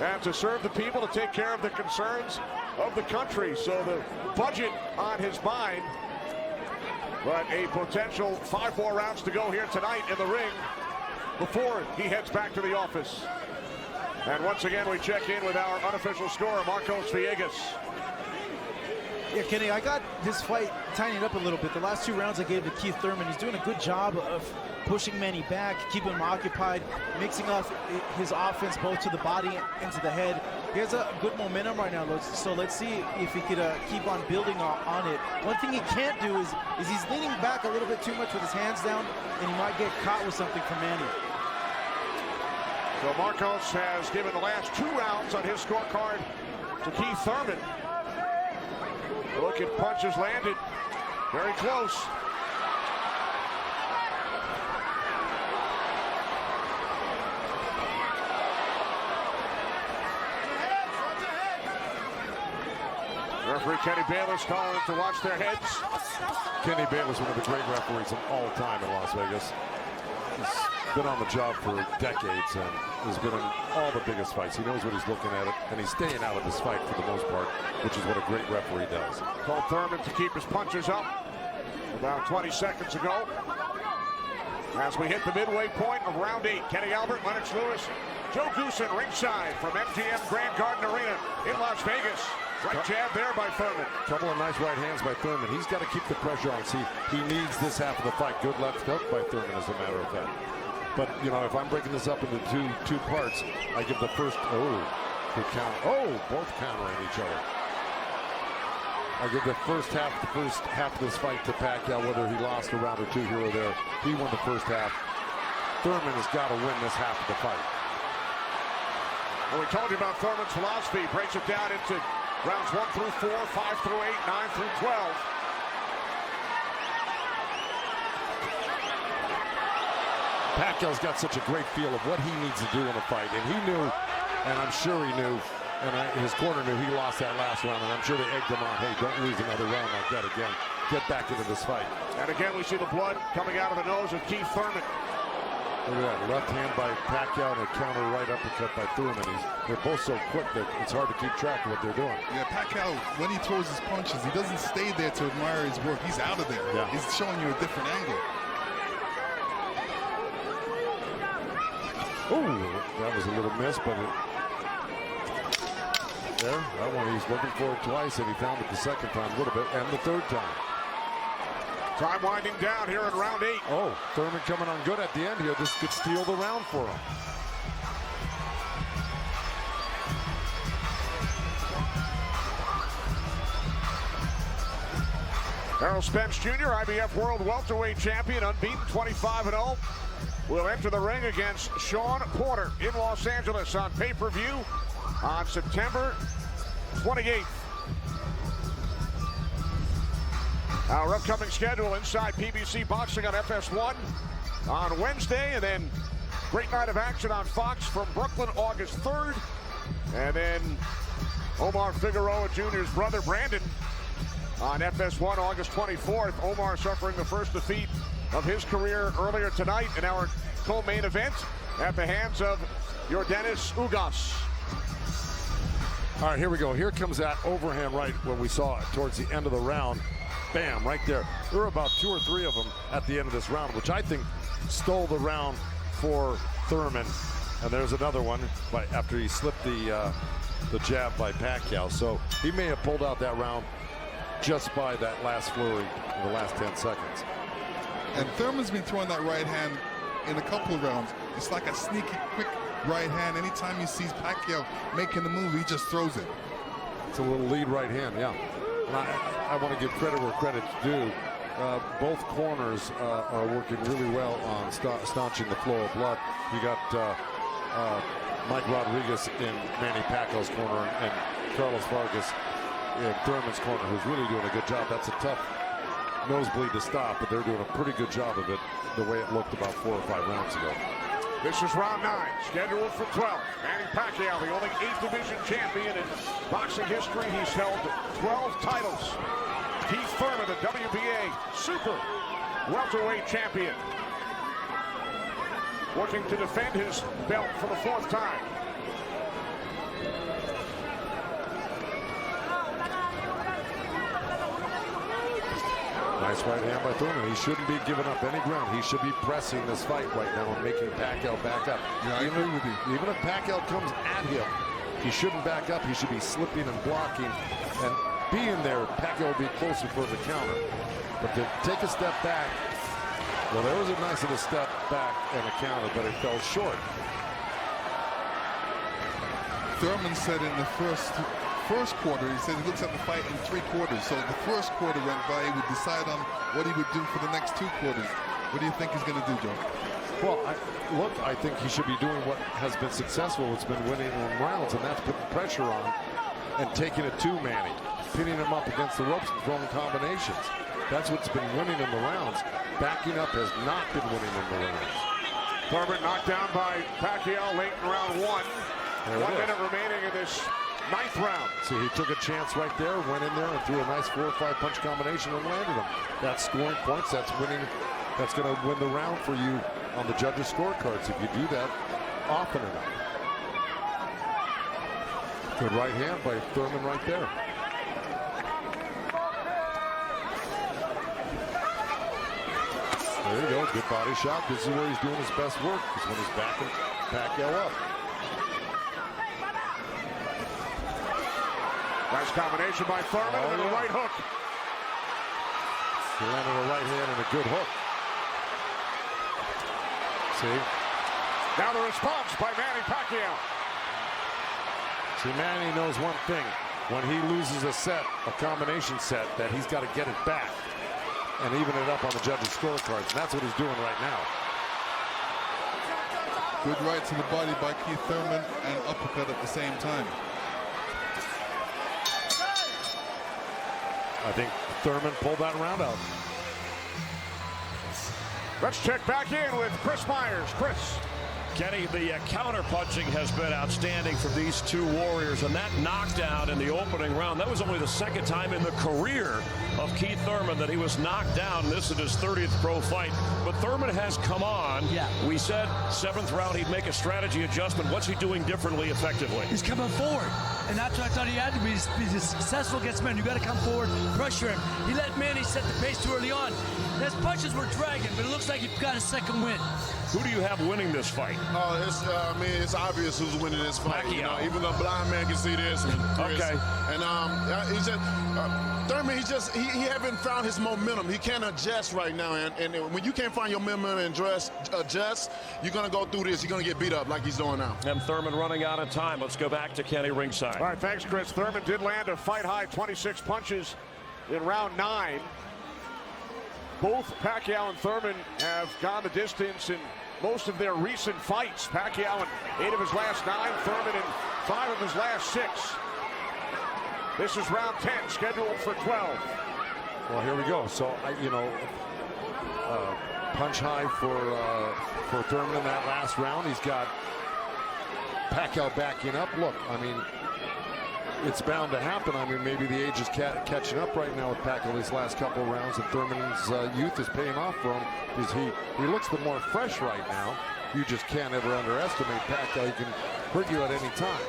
And to serve the people, to take care of the concerns of the country. So the budget on his mind. But a potential 5 more rounds to go here tonight in the ring before he heads back to the office. And once again, we check in with our unofficial scorer, Marcos Villegas. Yeah, Kenny, I got this fight tightened up a little bit. The last 2 rounds I gave to Keith Thurman. He's doing a good job of pushing Manny back, keeping him occupied, mixing up his offense both to the body and to the head. He has a good momentum right now, so let's see if he could keep on building on it. One thing he can't do is he's leaning back a little bit too much with his hands down, and he might get caught with something from Manny. So Marcos has given the last 2 rounds on his scorecard to Keith Thurman. Look at punches landed. Very close. Referee Kenny Bayless calling them to watch their heads. Kenny Bayless, one of the great referees of all time in Las Vegas. He's been on the job for decades and has been in all the biggest fights. He knows what he's looking at, and he's staying out of this fight for the most part, which is what a great referee does. Told Thurman to keep his punches up about 20 seconds ago. As we hit the midway point of round 8, Kenny Albert, Lennox Lewis, Joe Goosen ringside from MGM Grand Garden Arena in Las Vegas. Right jab there by Thurman. Couple of nice right hands by Thurman. He's got to keep the pressure on. See, he needs this half of the fight. Good left hook by Thurman, as a matter of fact. But, you know, if I'm breaking this up into two parts, I give the first, good count. Oh, both countering each other. I give the first half of this fight to Pacquiao, whether he lost a round or 2 here or there. He won the first half. Thurman has got to win this half of the fight. Well, we told you about Thurman's philosophy. Breaks it down into rounds 1 through 4, 5 through 8, 9 through 12. Pacquiao's got such a great feel of what he needs to do in a fight, and he knew, and I'm sure he knew, and his corner knew he lost that last round, and I'm sure they egged him on, hey, don't lose another round like that again. Get back into this fight. And again, we see the blood coming out of the nose of Keith Thurman. Look at that, left hand by Pacquiao and a counter right uppercut by Thurman. They're both so quick that it's hard to keep track of what they're doing. Yeah, Pacquiao, when he throws his punches, he doesn't stay there to admire his work. He's out of there. Yeah. He's showing you a different angle. Ooh, that was a little miss, but there, that one he's looking for it twice, and he found it the second time a little bit, and the third time. Time winding down here in round 8. Oh, Thurman coming on good at the end here. This could steal the round for him. Errol Spence Jr., IBF World Welterweight Champion, unbeaten, 25-0. Will enter the ring against Sean Porter in Los Angeles on pay-per-view on September 28th. Our upcoming schedule inside PBC Boxing on FS1 on Wednesday, and then great night of action on Fox from Brooklyn August 3rd. And then Omar Figueroa Jr.'s brother Brandon on FS1 August 24th. Omar suffering the first defeat of his career earlier tonight in our co-main event at the hands of Yordenis Ugas. All right, here we go. Here comes that overhand right when we saw it towards the end of the round. Bam, right there. There were about 2 or 3 of them at the end of this round, which I think stole the round for Thurman. And there's another one after he slipped the jab by Pacquiao. So he may have pulled out that round just by that last flurry in the last 10 seconds. And Thurman's been throwing that right hand in a couple of rounds. It's like a sneaky, quick right hand. Anytime he sees Pacquiao making the move, he just throws it. It's a little lead right hand, yeah. And I want to give credit where credit's due. Both corners are working really well on staunching the flow of blood. You got Mike Rodriguez in Manny Pacquiao's corner and Carlos Vargas in Thurman's corner, who's really doing a good job. That's a tough nosebleed to stop, but they're doing a pretty good job of it the way it looked about 4 or 5 rounds ago. This is round 9, scheduled for 12. Manny Pacquiao, the only 8th division champion in boxing history. He's held 12 titles. Keith Thurman, the WBA super welterweight champion, working to defend his belt for the 4th time. Nice right hand by Thurman. He shouldn't be giving up any ground. He should be pressing this fight right now and making Pacquiao back up. Yeah, I agree with you. Even if Pacquiao comes at him, he shouldn't back up. He should be slipping and blocking. And being there, Pacquiao will be closer for the counter. But to take a step back, well, there was a nice little step back and a counter, but it fell short. Thurman said in the first quarter, he said he looks at the fight in 3 quarters. So the first quarter went by, he would decide on what he would do for the next 2 quarters. What do you think he's going to do, Joe? Well, I think he should be doing what has been successful. It's been winning in rounds, and that's putting pressure on and taking it to Manny, pinning him up against the ropes and throwing combinations. That's what's been winning in the rounds. Backing up has not been winning in the rounds. Thurman knocked down by Pacquiao late in round 1. 1 minute remaining in this 9th round. See, he took a chance right there, went in there and threw a nice 4 or 5 punch combination and landed him. That's scoring points. That's winning. That's going to win the round for you on the judges' scorecards if you do that often enough. Good right hand by Thurman right there. There you go. Good body shot. This is where he's doing his best work, is when he's backing Pacquiao up. Nice combination by Thurman and a right hook. He landed a right hand and a good hook. See? Now the response by Manny Pacquiao. See, Manny knows one thing. When he loses a set, a combination set, that he's got to get it back and even it up on the judges' scorecards. And that's what he's doing right now. Good right to the body by Keith Thurman and uppercut at the same time. I think Thurman pulled that round out. Let's check back in with Chris Myers. Chris. Kenny, the counter-punching has been outstanding for these 2 warriors, and that knockdown in the opening round, that was only the 2nd time in the career of Keith Thurman that he was knocked down. This is his 30th pro fight, but Thurman has come on. Yeah. We said 7th round he'd make a strategy adjustment. What's he doing differently effectively? He's coming forward, and that's what I thought he had to be. He's successful against Manny. You got to come forward, pressure him. He let Manny set the pace too early on. His punches were dragging, but it looks like he got a 2nd win. Who do you have winning this fight? It's obvious who's winning this fight. Pacquiao. You know, even the blind man can see this. Okay. And he's just Thurman. He haven't found his momentum. He can't adjust right now. And when you can't find your momentum and adjust, you're gonna go through this. You're gonna get beat up like he's doing now. And Thurman running out of time. Let's go back to Kenny ringside. All right, thanks, Chris. Thurman did land a fight-high 26 punches in round 9. Both Pacquiao and Thurman have gone the distance in most of their recent fights. Pacquiao in 8 of his last 9, Thurman in 5 of his last 6. This is round 10, scheduled for 12. Well, here we go. So, punch high for Thurman in that last round. He's got Pacquiao backing up. Look, I mean, it's bound to happen. I mean, maybe the age is catching up right now with Pacquiao these last couple of rounds, and Thurman's youth is paying off for him because he looks the more fresh right now. You just can't ever underestimate Pacquiao. He can hurt you at any time.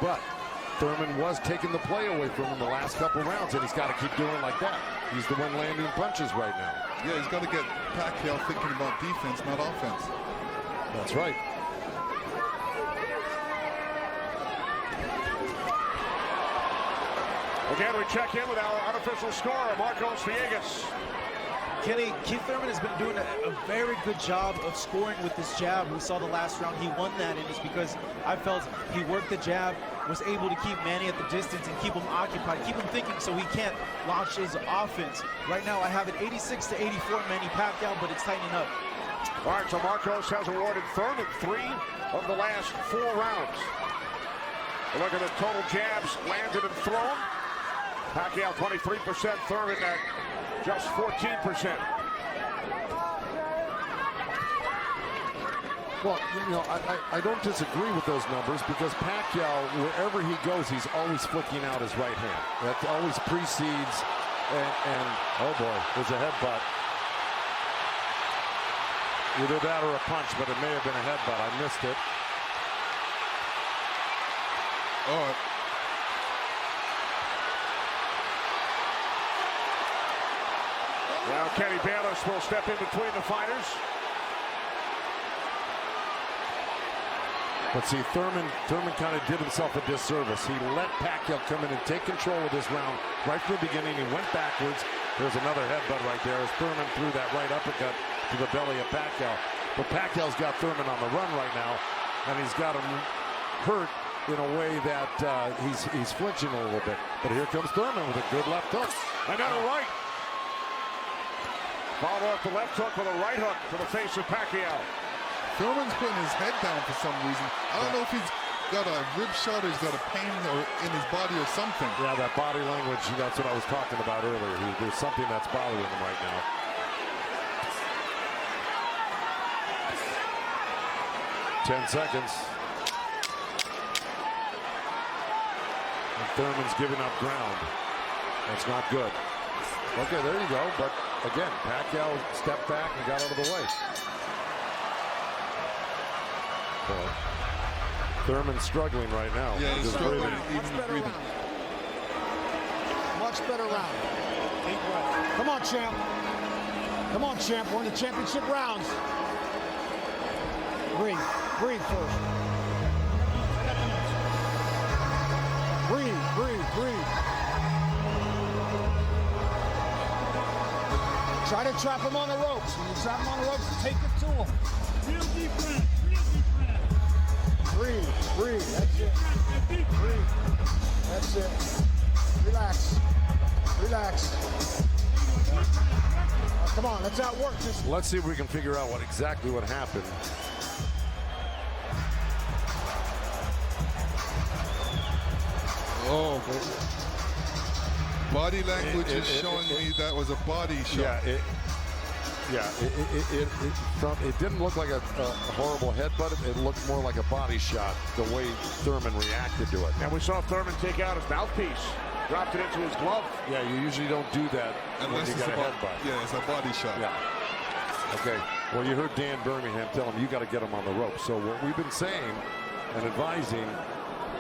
But Thurman was taking the play away from him the last couple of rounds, and he's got to keep doing like that. He's the one landing punches right now. Yeah, he's got to get Pacquiao thinking about defense, not offense. That's right. Again, we check in with our unofficial scorer, Marcos Villegas. Kenny, Keith Thurman has been doing a very good job of scoring with his jab. We saw the last round he won that, and it's because I felt he worked the jab, was able to keep Manny at the distance and keep him occupied, keep him thinking so he can't launch his offense. Right now, I have it 86-84 Manny Pacquiao, but it's tightening up. All right, so Marcos has awarded Thurman 3 of the last 4 rounds. Look at the total jabs landed and thrown. Pacquiao 23%, Thurman at just 14%. Well, I don't disagree with those numbers because Pacquiao, wherever he goes, he's always flicking out his right hand. That always precedes, and oh boy, there's a headbutt. Either that or a punch, but it may have been a headbutt. I missed it. Oh. Now Kenny Bayless will step in between the fighters. But see, Thurman kind of did himself a disservice. He let Pacquiao come in and take control of this round right from the beginning. He went backwards. There's another headbutt right there as Thurman threw that right uppercut to the belly of Pacquiao. But Pacquiao's got Thurman on the run right now, and he's got him hurt in a way that he's flinching a little bit. But here comes Thurman with a good left hook. Another right. Followed up the left hook with a right hook to the face of Pacquiao. Thurman's putting his head down for some reason. I don't know if he's got a rib shot or he's got a pain in his body or something. Yeah, that body language, that's what I was talking about earlier. There's something that's bothering him right now. Ten seconds. And Thurman's giving up ground. That's not good. Okay, there you go. But again, Pacquiao stepped back and got out of the way. Thurman's struggling right now. Yeah, he's struggling. Much better round. Much better round. Come on, champ. Come on, champ. We're in the championship rounds. Breathe. Breathe first. Breathe, breathe, breathe. Try to trap him on the ropes. When you trap him on the ropes, take it to him. Real deep breath. Breathe, breathe, that's it. Breathe, that's it. Relax, relax. Come on, let's outwork this. Let's see if we can figure out exactly what happened. Oh, body language is showing me that was a body shot. It didn't look like a horrible headbutt. It looked more like a body shot, the way Thurman reacted to it. And we saw Thurman take out his mouthpiece, dropped it into his glove. Yeah, you usually don't do that unless you got a headbutt. Yeah, it's a body shot. Yeah. Okay. Well, you heard Dan Birmingham tell him you got to get him on the rope. So what we've been saying and advising,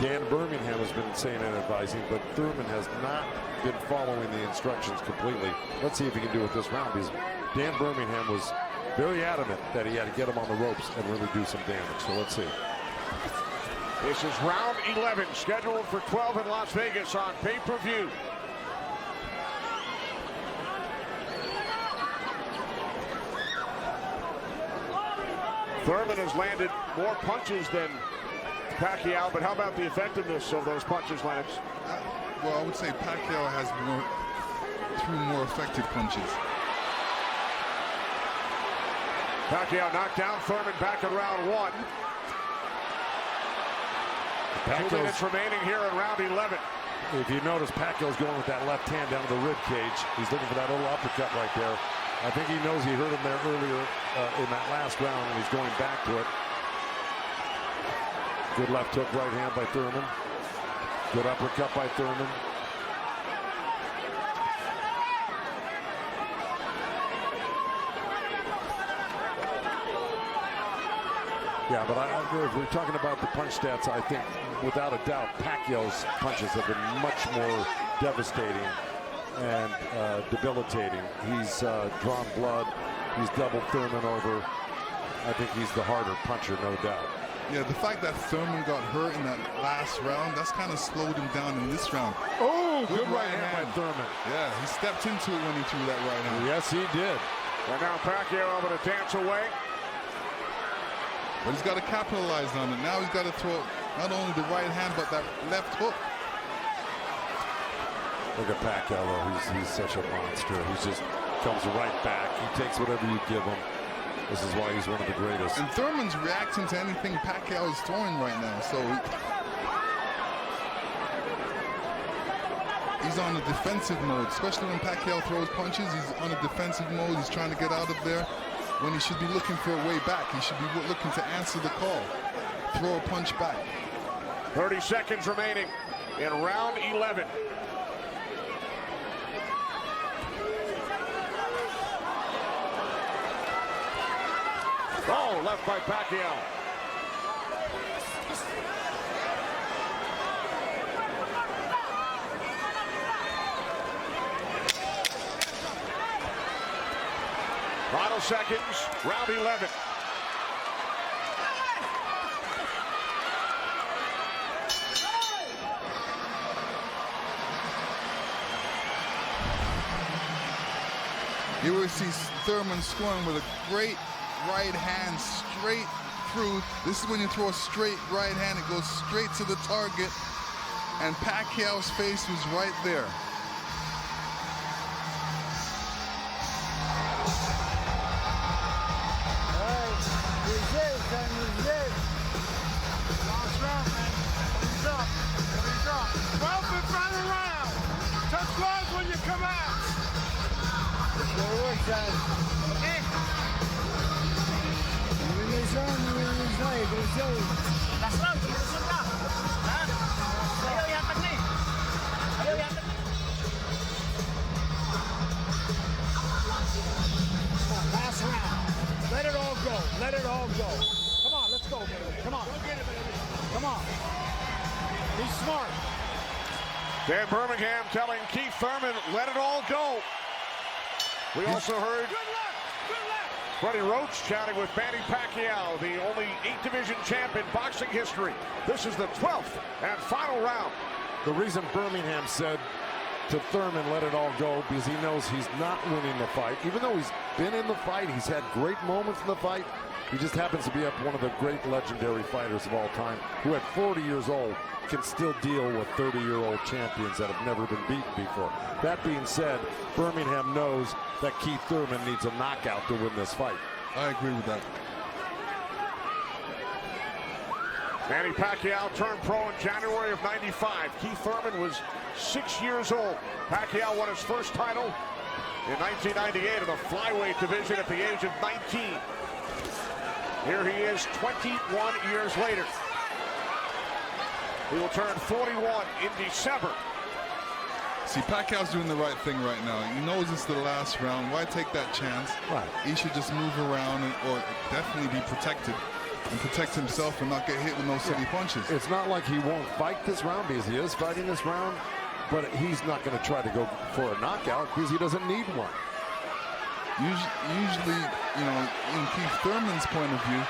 Dan Birmingham has been saying and advising, but Thurman has not been following the instructions completely. Let's see if he can do it this round, because Dan Birmingham was very adamant that he had to get him on the ropes and really do some damage. So let's see. This is round 11, scheduled for 12 in Las Vegas on pay-per-view. Thurman has landed more punches than Pacquiao, but how about the effectiveness of those punches, Lennox? Well, I would say Pacquiao has threw more effective punches. Pacquiao knocked down Thurman back in round 1. 2 minutes remaining here in round 11. If you notice, Pacquiao's going with that left hand down to the rib cage. He's looking for that little uppercut right there. I think he knows he hurt him there earlier in that last round, and he's going back to it. Good left hook, right hand by Thurman. Good uppercut by Thurman. Yeah, but if we're talking about the punch stats, I think without a doubt Pacquiao's punches have been much more devastating and debilitating. He's drawn blood. He's doubled Thurman over. I think he's the harder puncher, no doubt. Yeah, the fact that Thurman got hurt in that last round, that's kind of slowed him down in this round. Oh, good right hand by Thurman. Yeah, he stepped into it when he threw that right hand. Yes, he did. And now Pacquiao able to dance away. But he's got to capitalize on it. Now he's got to throw not only the right hand, but that left hook. Look at Pacquiao, though. He's such a monster. He just comes right back. He takes whatever you give him. This is why he's one of the greatest. And Thurman's reacting to anything Pacquiao is throwing right now. So he's on a defensive mode, especially when Pacquiao throws punches. He's on a defensive mode. He's trying to get out of there. When he should be looking for a way back. He should be looking to answer the call. Throw a punch back. 30 seconds remaining in round 11. Oh, left by Pacquiao. Final seconds, round 11. You will see Thurman scoring with a great right hand straight through. This is when you throw a straight right hand, it goes straight to the target. And Pacquiao's face was right there. Last round. Let it all go. Let it all go. Come on, let's go, baby. Come on. Come on. He's smart. Dan Birmingham telling Keith Thurman, let it all go. We also heard Freddie Roach chatting with Manny Pacquiao, the only 8-division champ in boxing history. This is the 12th and final round. The reason Birmingham said to Thurman, let it all go, because he knows he's not winning the fight. Even though he's been in the fight, he's had great moments in the fight. He just happens to be up one of the great legendary fighters of all time, who at 40 years old can still deal with 30-year-old champions that have never been beaten before. That being said, Birmingham knows that Keith Thurman needs a knockout to win this fight. I agree with that. Manny Pacquiao turned pro in January of '95. Keith Thurman was 6 years old. Pacquiao won his first title in 1998 in the flyweight division at the age of 19. Here he is 21 years later. He will turn 41 in December. See, Pacquiao's doing the right thing right now. He knows it's the last round. Why take that chance? Right. He should just move around or definitely be protected and protect himself and not get hit with no silly punches. It's not like he won't fight this round, because he is fighting this round, but he's not going to try to go for a knockout because he doesn't need one. Usually, you know, in Keith Thurman's point of view,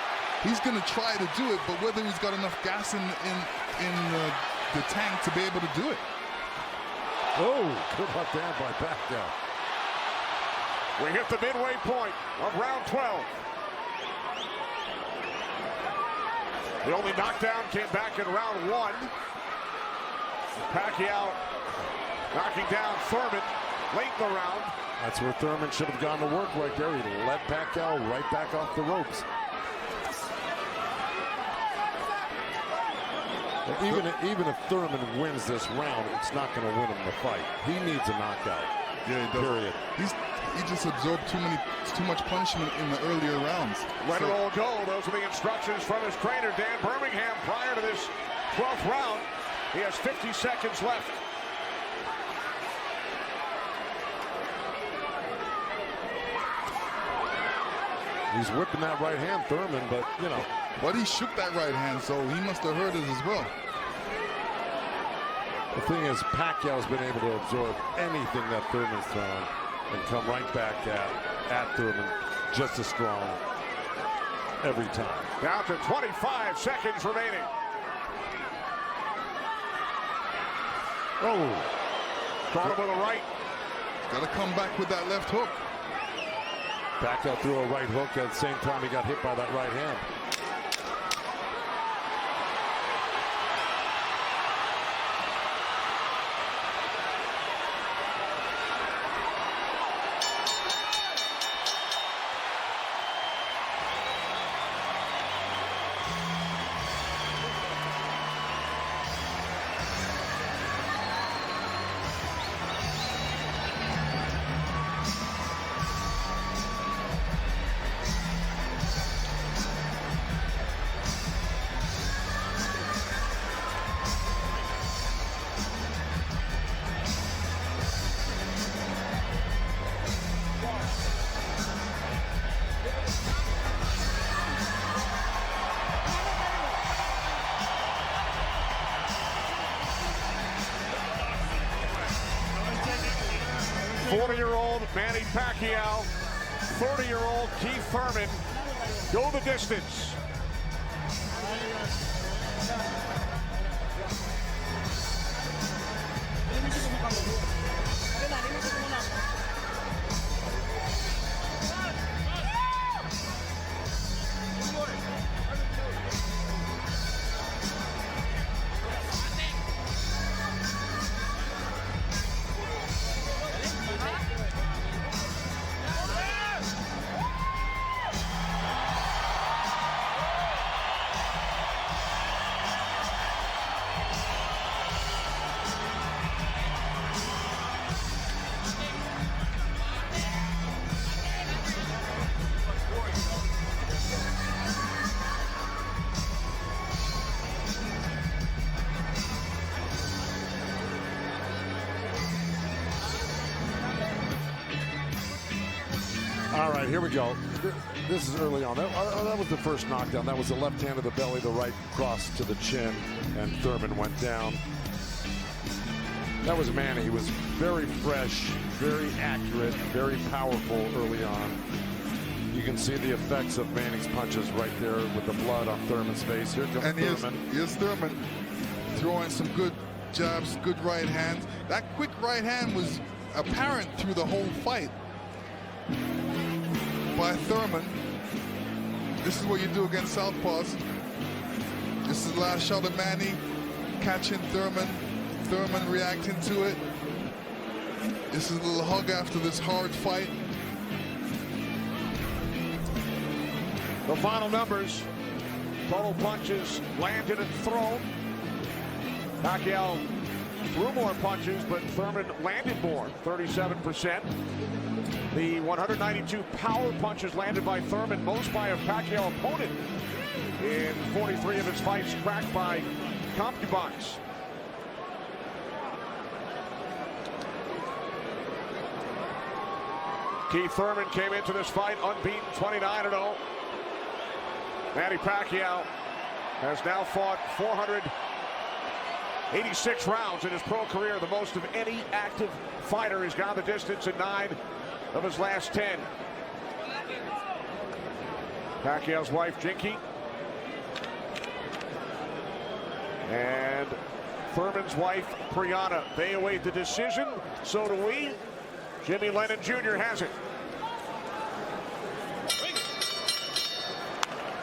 he's going to try to do it, but whether he's got enough gas in the tank to be able to do it. Oh, good left hand by Pacquiao. We hit the midway point of round 12. The only knockdown came back in round 1. Pacquiao knocking down Thurman late in the round. That's where Thurman should have gone to work right there. He led Pacquiao right back off the ropes. Even if Thurman wins this round, it's not going to win him the fight. He needs a knockout. Yeah, he does. Period. He just absorbed too much punishment in the earlier rounds. Let it all go. Those are the instructions from his trainer, Dan Birmingham, prior to this 12th round. He has 50 seconds left. He's whipping that right hand, Thurman, but, you know. But he shook that right hand, so he must have heard it as well. The thing is, Pacquiao's been able to absorb anything that Thurman's thrown and come right back at Thurman just as strong every time. Down to 25 seconds remaining. Oh. Caught him with a right. Got to come back with that left hook. Pacquiao threw a right hook at the same time he got hit by that right hand. Manny Pacquiao, 30-year-old Keith Thurman go the distance. All right, here we go. This is early on. That was the first knockdown. That was the left hand to the belly, the right cross to the chin, and Thurman went down. That was Manny. He was very fresh, very accurate, very powerful early on. You can see the effects of Manny's punches right there with the blood on Thurman's face. Here comes Thurman. Here's Thurman throwing some good jabs, good right hands. That quick right hand was apparent through the whole fight by Thurman. This is what you do against southpaws. This is the last shot of Manny catching Thurman. Thurman reacting to it. This is a little hug after this hard fight. The final numbers. Total punches landed and thrown. Pacquiao threw more punches, but Thurman landed more, 37%. The 192 power punches landed by Thurman, most by a Pacquiao opponent in 43 of his fights, cracked by concubines. Keith Thurman came into this fight unbeaten, 29-0. Manny Pacquiao has now fought 486 rounds in his pro career, the most of any active fighter. He's gone the distance in 9 of his last 10. Pacquiao's wife, Jinky, and Thurman's wife, Brianna. They await the decision. So do we. Jimmy Lennon Jr. has it.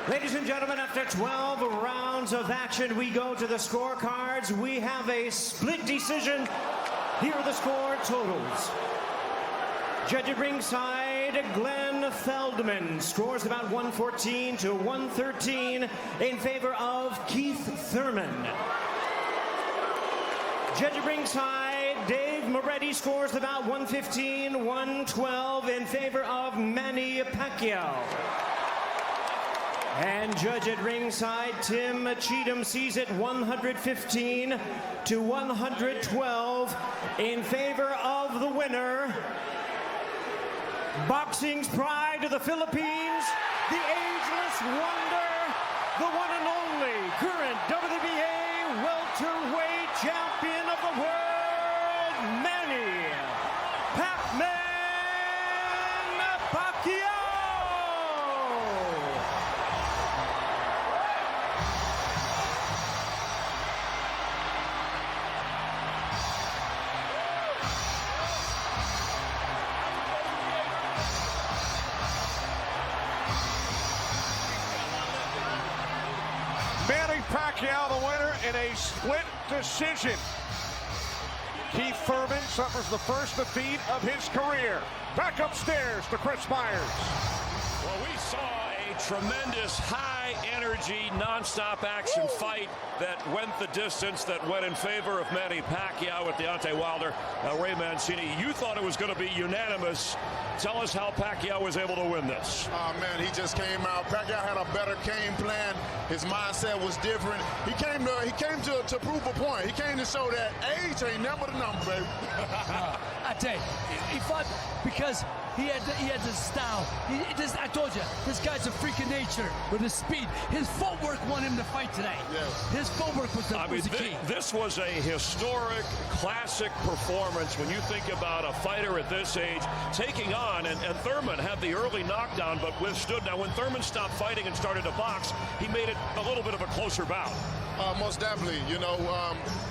Ladies and gentlemen, after 12 rounds of action, we go to the scorecards. We have a split decision. Here are the score totals. Judge at ringside, Glenn Feldman scores about 114 to 113 in favor of Keith Thurman. Judge at ringside, Dave Moretti scores about 115, 112 in favor of Manny Pacquiao. And judge at ringside, Tim Cheatham sees it 115 to 112 in favor of the winner. Boxing's pride of the Philippines, the ageless wonder, the one and only current WBA welterweight champion of the world, Manny Pac-Man Pacquiao! Manny Pacquiao, the winner in a split decision. Keith Thurman suffers the first defeat of his career. Back upstairs to Chris Myers. Well, we saw a tremendous high-energy, non-stop action fight that went the distance, that went in favor of Manny Pacquiao with Deontay Wilder. Ray Mancini, you thought it was going to be unanimous. Tell us how Pacquiao was able to win this. Oh, man, he just came out. Pacquiao had a better game plan. His mindset was different. He came to prove a point. He came to show that age ain't never the number, baby. I tell you, he fought because he had the style. I told you, this guy's a freak of nature with his speed. His footwork won him the fight today. Yes. His footwork was the key. This was a historic, classic performance when you think about a fighter at this age taking on, and Thurman had the early knockdown but withstood. Now, when Thurman stopped fighting and started to box, he made it a little bit of a closer bout. Most definitely,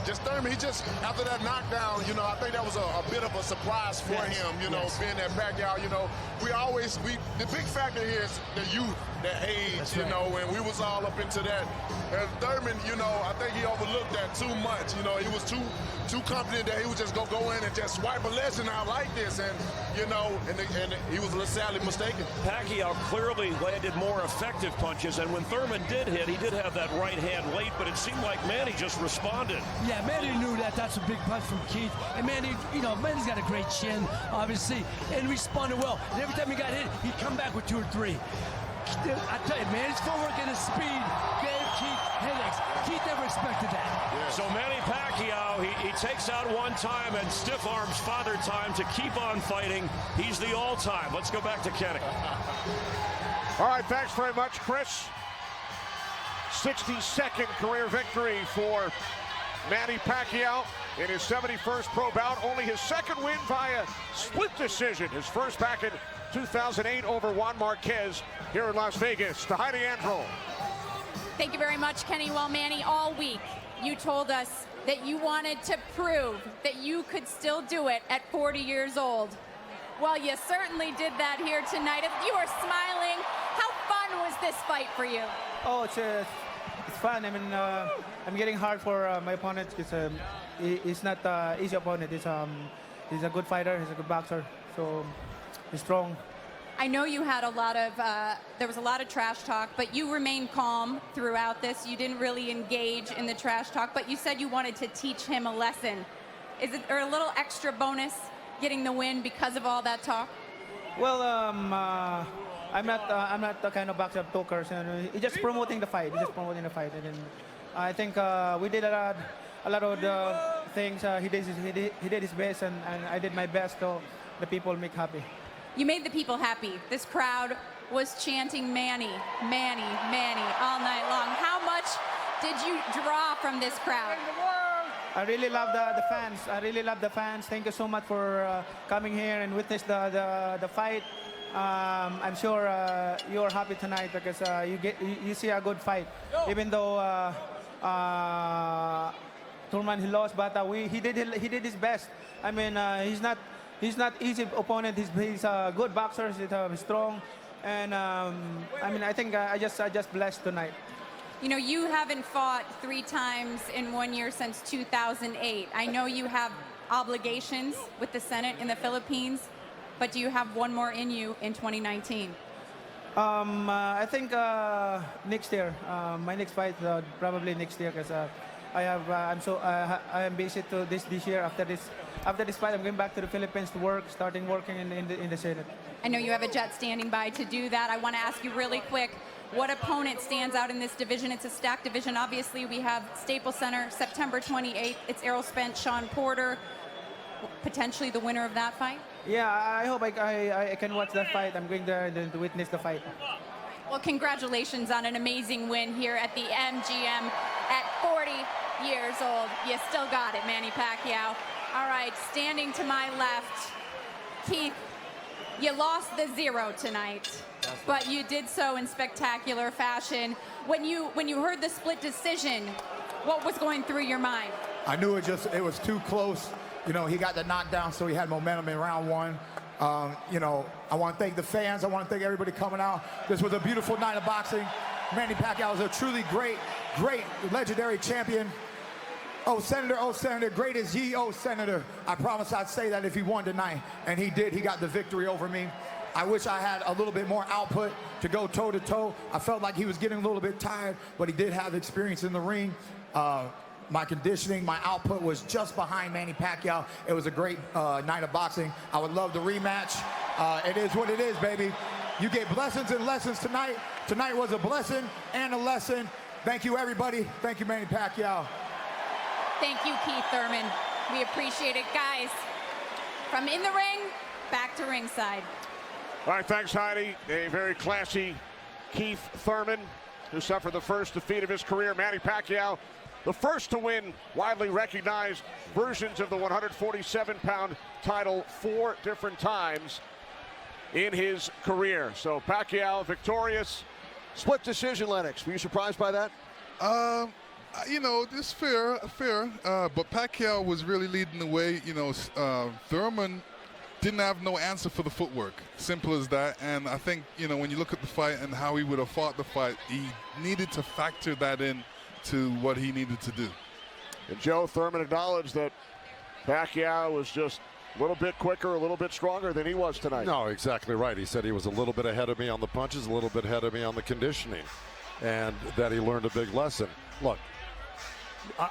just Thurman, after that knockdown, I think that was a bit of a surprise for him, being that Pacquiao, the big factor here is the youth, the age, and we was all up into that. And Thurman, I think he overlooked that too much. He was too confident that he was just gonna go in and just swipe a legend out like this, and he was sadly mistaken. Pacquiao clearly landed more effective punches, and when Thurman did hit, he did have that right hand late, but it seemed like Manny just responded. Yeah, Manny knew that. That's a big punch from Keith. And Manny, Manny's got a great chin, obviously, and responded well. And every time he got hit, he'd come back with 2 or 3. I tell you, Manny's footwork and his speed gave Keith headaches. Keith never expected that. Yeah. So Manny Pacquiao, he takes out one time and stiff arms Father Time to keep on fighting. He's the all-time. Let's go back to Kenny. All right, thanks very much, Chris. 62nd career victory for Manny Pacquiao in his 71st pro bout. Only his second win via split decision. His first back in 2008 over Juan Marquez here in Las Vegas. To Heidi Andro. Thank you very much, Kenny. Well, Manny, all week you told us that you wanted to prove that you could still do it at 40 years old. Well, you certainly did that here tonight. You are smiling. How fun was this fight for you? Oh, it's fun. I mean, I'm getting hard for my opponent. He's not an easy opponent. He's a good fighter. He's a good boxer. So he's strong. I know you had there was a lot of trash talk, but you remained calm throughout this. You didn't really engage in the trash talk, but you said you wanted to teach him a lesson. Is it a little extra bonus getting the win because of all that talk? Well, I'm not the kind of boxer of talkers. He's just promoting the fight. And then I think we did a lot of the things. He did his best, and I did my best to the people make happy. You made the people happy. This crowd was chanting Manny, Manny, Manny all night long. How much did you draw from this crowd? I really love the fans. I really love the fans. Thank you so much for coming here and witness the fight. I'm sure you're happy tonight because you see a good fight. Even though Thurman he lost, but he did his best. I mean, he's not easy opponent. He's a good boxer. He's strong, and I mean, I think I just blessed tonight. You haven't fought 3 times in 1 year since 2008. I know you have obligations with the Senate in the Philippines. but do you have one more in you in 2019? I think next year, my next fight probably next year, because I am busy to this year. After this fight, I'm going back to the Philippines to work, starting working in the Senate. I know you have a jet standing by to do that. I want to ask you really quick, what opponent stands out in this division? It's a stacked division. Obviously, we have Staples Center, September 28th. It's Errol Spence, Sean Porter, potentially the winner of that fight. Yeah, I hope I can watch that fight. I'm going there to witness the fight. Well, congratulations on an amazing win here at the MGM at 40 years old. You still got it, Manny Pacquiao. All right, standing to my left, Keith, you lost the 0 tonight, but you did so in spectacular fashion. When you heard the split decision, what was going through your mind? I knew it was too close. You know, he got the knockdown, so he had momentum in round 1. You know, I want to thank the fans. I want to thank everybody coming out. This was a beautiful night of boxing. Manny Pacquiao is a truly great, legendary champion. Oh, Senator, great as ye, oh, Senator. I promised I'd say that if he won tonight, and he did. He got the victory over me. I wish I had a little bit more output to go toe-to-toe. I felt like he was getting a little bit tired, but he did have experience in the ring. My conditioning, my output was just behind Manny Pacquiao. It was a great night of boxing. I would love the rematch. It is what it is, baby. You get blessings and lessons tonight. Tonight was a blessing and a lesson. Thank you, everybody. Thank you, Manny Pacquiao. Thank you, Keith Thurman. We appreciate it, guys. From in the ring, back to ringside. All right, thanks, Heidi. A very classy Keith Thurman, who suffered the first defeat of his career. Manny Pacquiao, the first to win widely recognized versions of the 147-pound title 4 different times in his career. So Pacquiao victorious. Split decision, Lennox. Were you surprised by that? You know, it's fair. But Pacquiao was really leading the way. You know, Thurman didn't have no answer for the footwork. Simple as that. And I think, you know, when you look at the fight and how he would have fought the fight, he needed to factor that in to what he needed to do. And Joe, Thurman acknowledged that Pacquiao was just a little bit quicker, a little bit stronger than he was tonight. No, exactly right. He said he was a little bit ahead of me on the punches, a little bit ahead of me on the conditioning, and that he learned a big lesson. Look,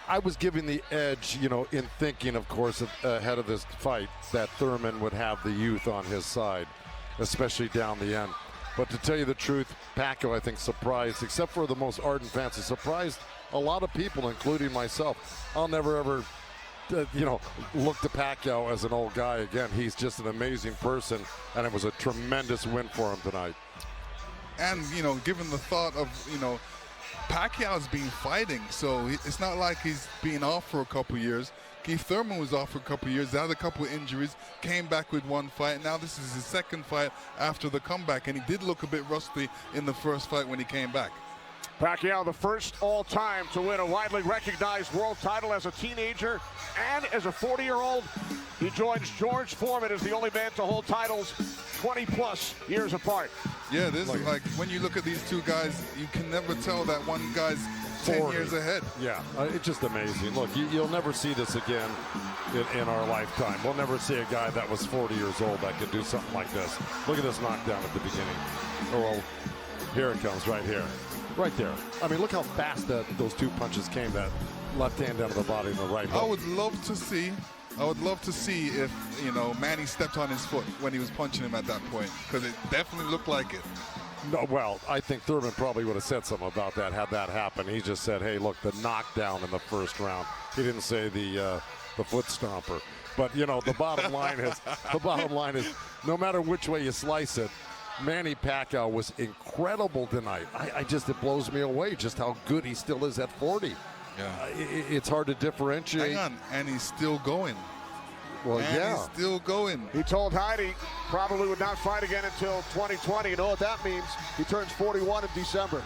I was giving the edge, you know, in thinking, of course, ahead of this fight, that Thurman would have the youth on his side, especially down the end. But to tell you the truth, Pacquiao, I think, surprised, except for the most ardent fans, he surprised a lot of people, including myself. I'll never, ever, you know, look to Pacquiao as an old guy again. He's just an amazing person, and it was a tremendous win for him tonight. And, you know, given the thought of, you know, Pacquiao's been fighting, so it's not like he's been off for a couple years. Keith Thurman was off for a couple years, had a couple of injuries, came back with one fight. Now this is his second fight after the comeback, and he did look a bit rusty in the first fight when he came back. Pacquiao, the first all-time to win a widely recognized world title as a teenager and as a 40-year-old. He joins George Foreman as the only man to hold titles 20-plus years apart. Yeah, this is like when you look at these two guys, you can never tell that one guy's 10 years ahead. Yeah, it's just amazing. Look, you'll never see this again in our lifetime. We'll never see a guy that was 40 years old that could do something like this. Look at this knockdown at the beginning. Oh, well, here it comes right here. Right there. I mean, look how fast those two punches came, that left hand down to the body and the right hook. I would love to see if, you know, Manny stepped on his foot when he was punching him at that point, because it definitely looked like it. No, well, I think Thurman probably would have said something about that had that happened. He just said, hey, look, the knockdown in the first round. He didn't say the foot stomper. But, you know, the bottom line is no matter which way you slice it, Manny Pacquiao was incredible tonight. It blows me away just how good he still is at 40. Yeah. It's hard to differentiate. Hang on, and he's still going. Well, and yeah. he's still going. He told Heidi probably would not fight again until 2020. You know what that means? He turns 41 in December.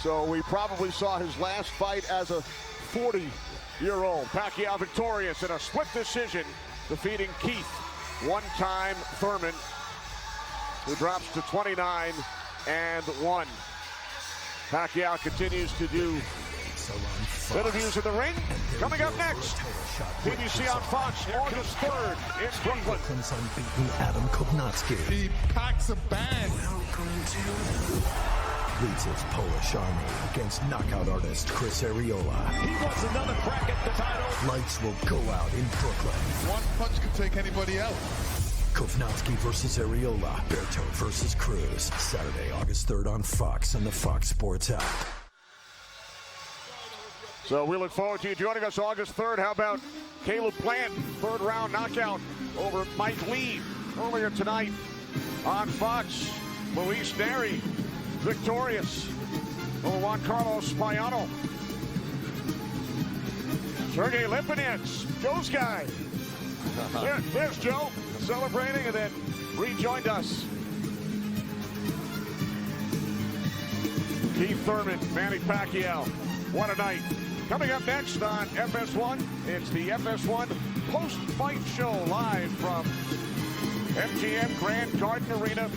So we probably saw his last fight as a 40-year-old. Pacquiao victorious in a split decision, defeating Keith, one-time Thurman, who drops to 29-1. Pacquiao continues to do Interviews in the ring coming up next. BBC on Fox, August 3rd in Brooklyn. Unbeaten Adam Kovnatski. He packs a bag. Leads his Polish army against knockout artist Chris Arreola. He wants another crack at the title. Lights will go out in Brooklyn. One punch could take anybody out. Kovnatski versus Arreola. Berto versus Cruz. Saturday, August 3rd on Fox and the Fox Sports app. So we look forward to you joining us August 3rd. How about Caleb Plant, third round knockout over Mike Lee earlier tonight on Fox. Luis Neri victorious over Juan Carlos Payano. Sergey Lipinets, Joe's guy. There's Joe celebrating and then rejoined us. Keith Thurman, Manny Pacquiao. What a night. Coming up next on FS1, it's the FS1 post-fight show live from MGM Grand Garden Arena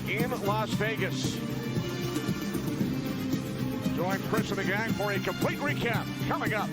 in Las Vegas. Join Chris and the gang for a complete recap coming up.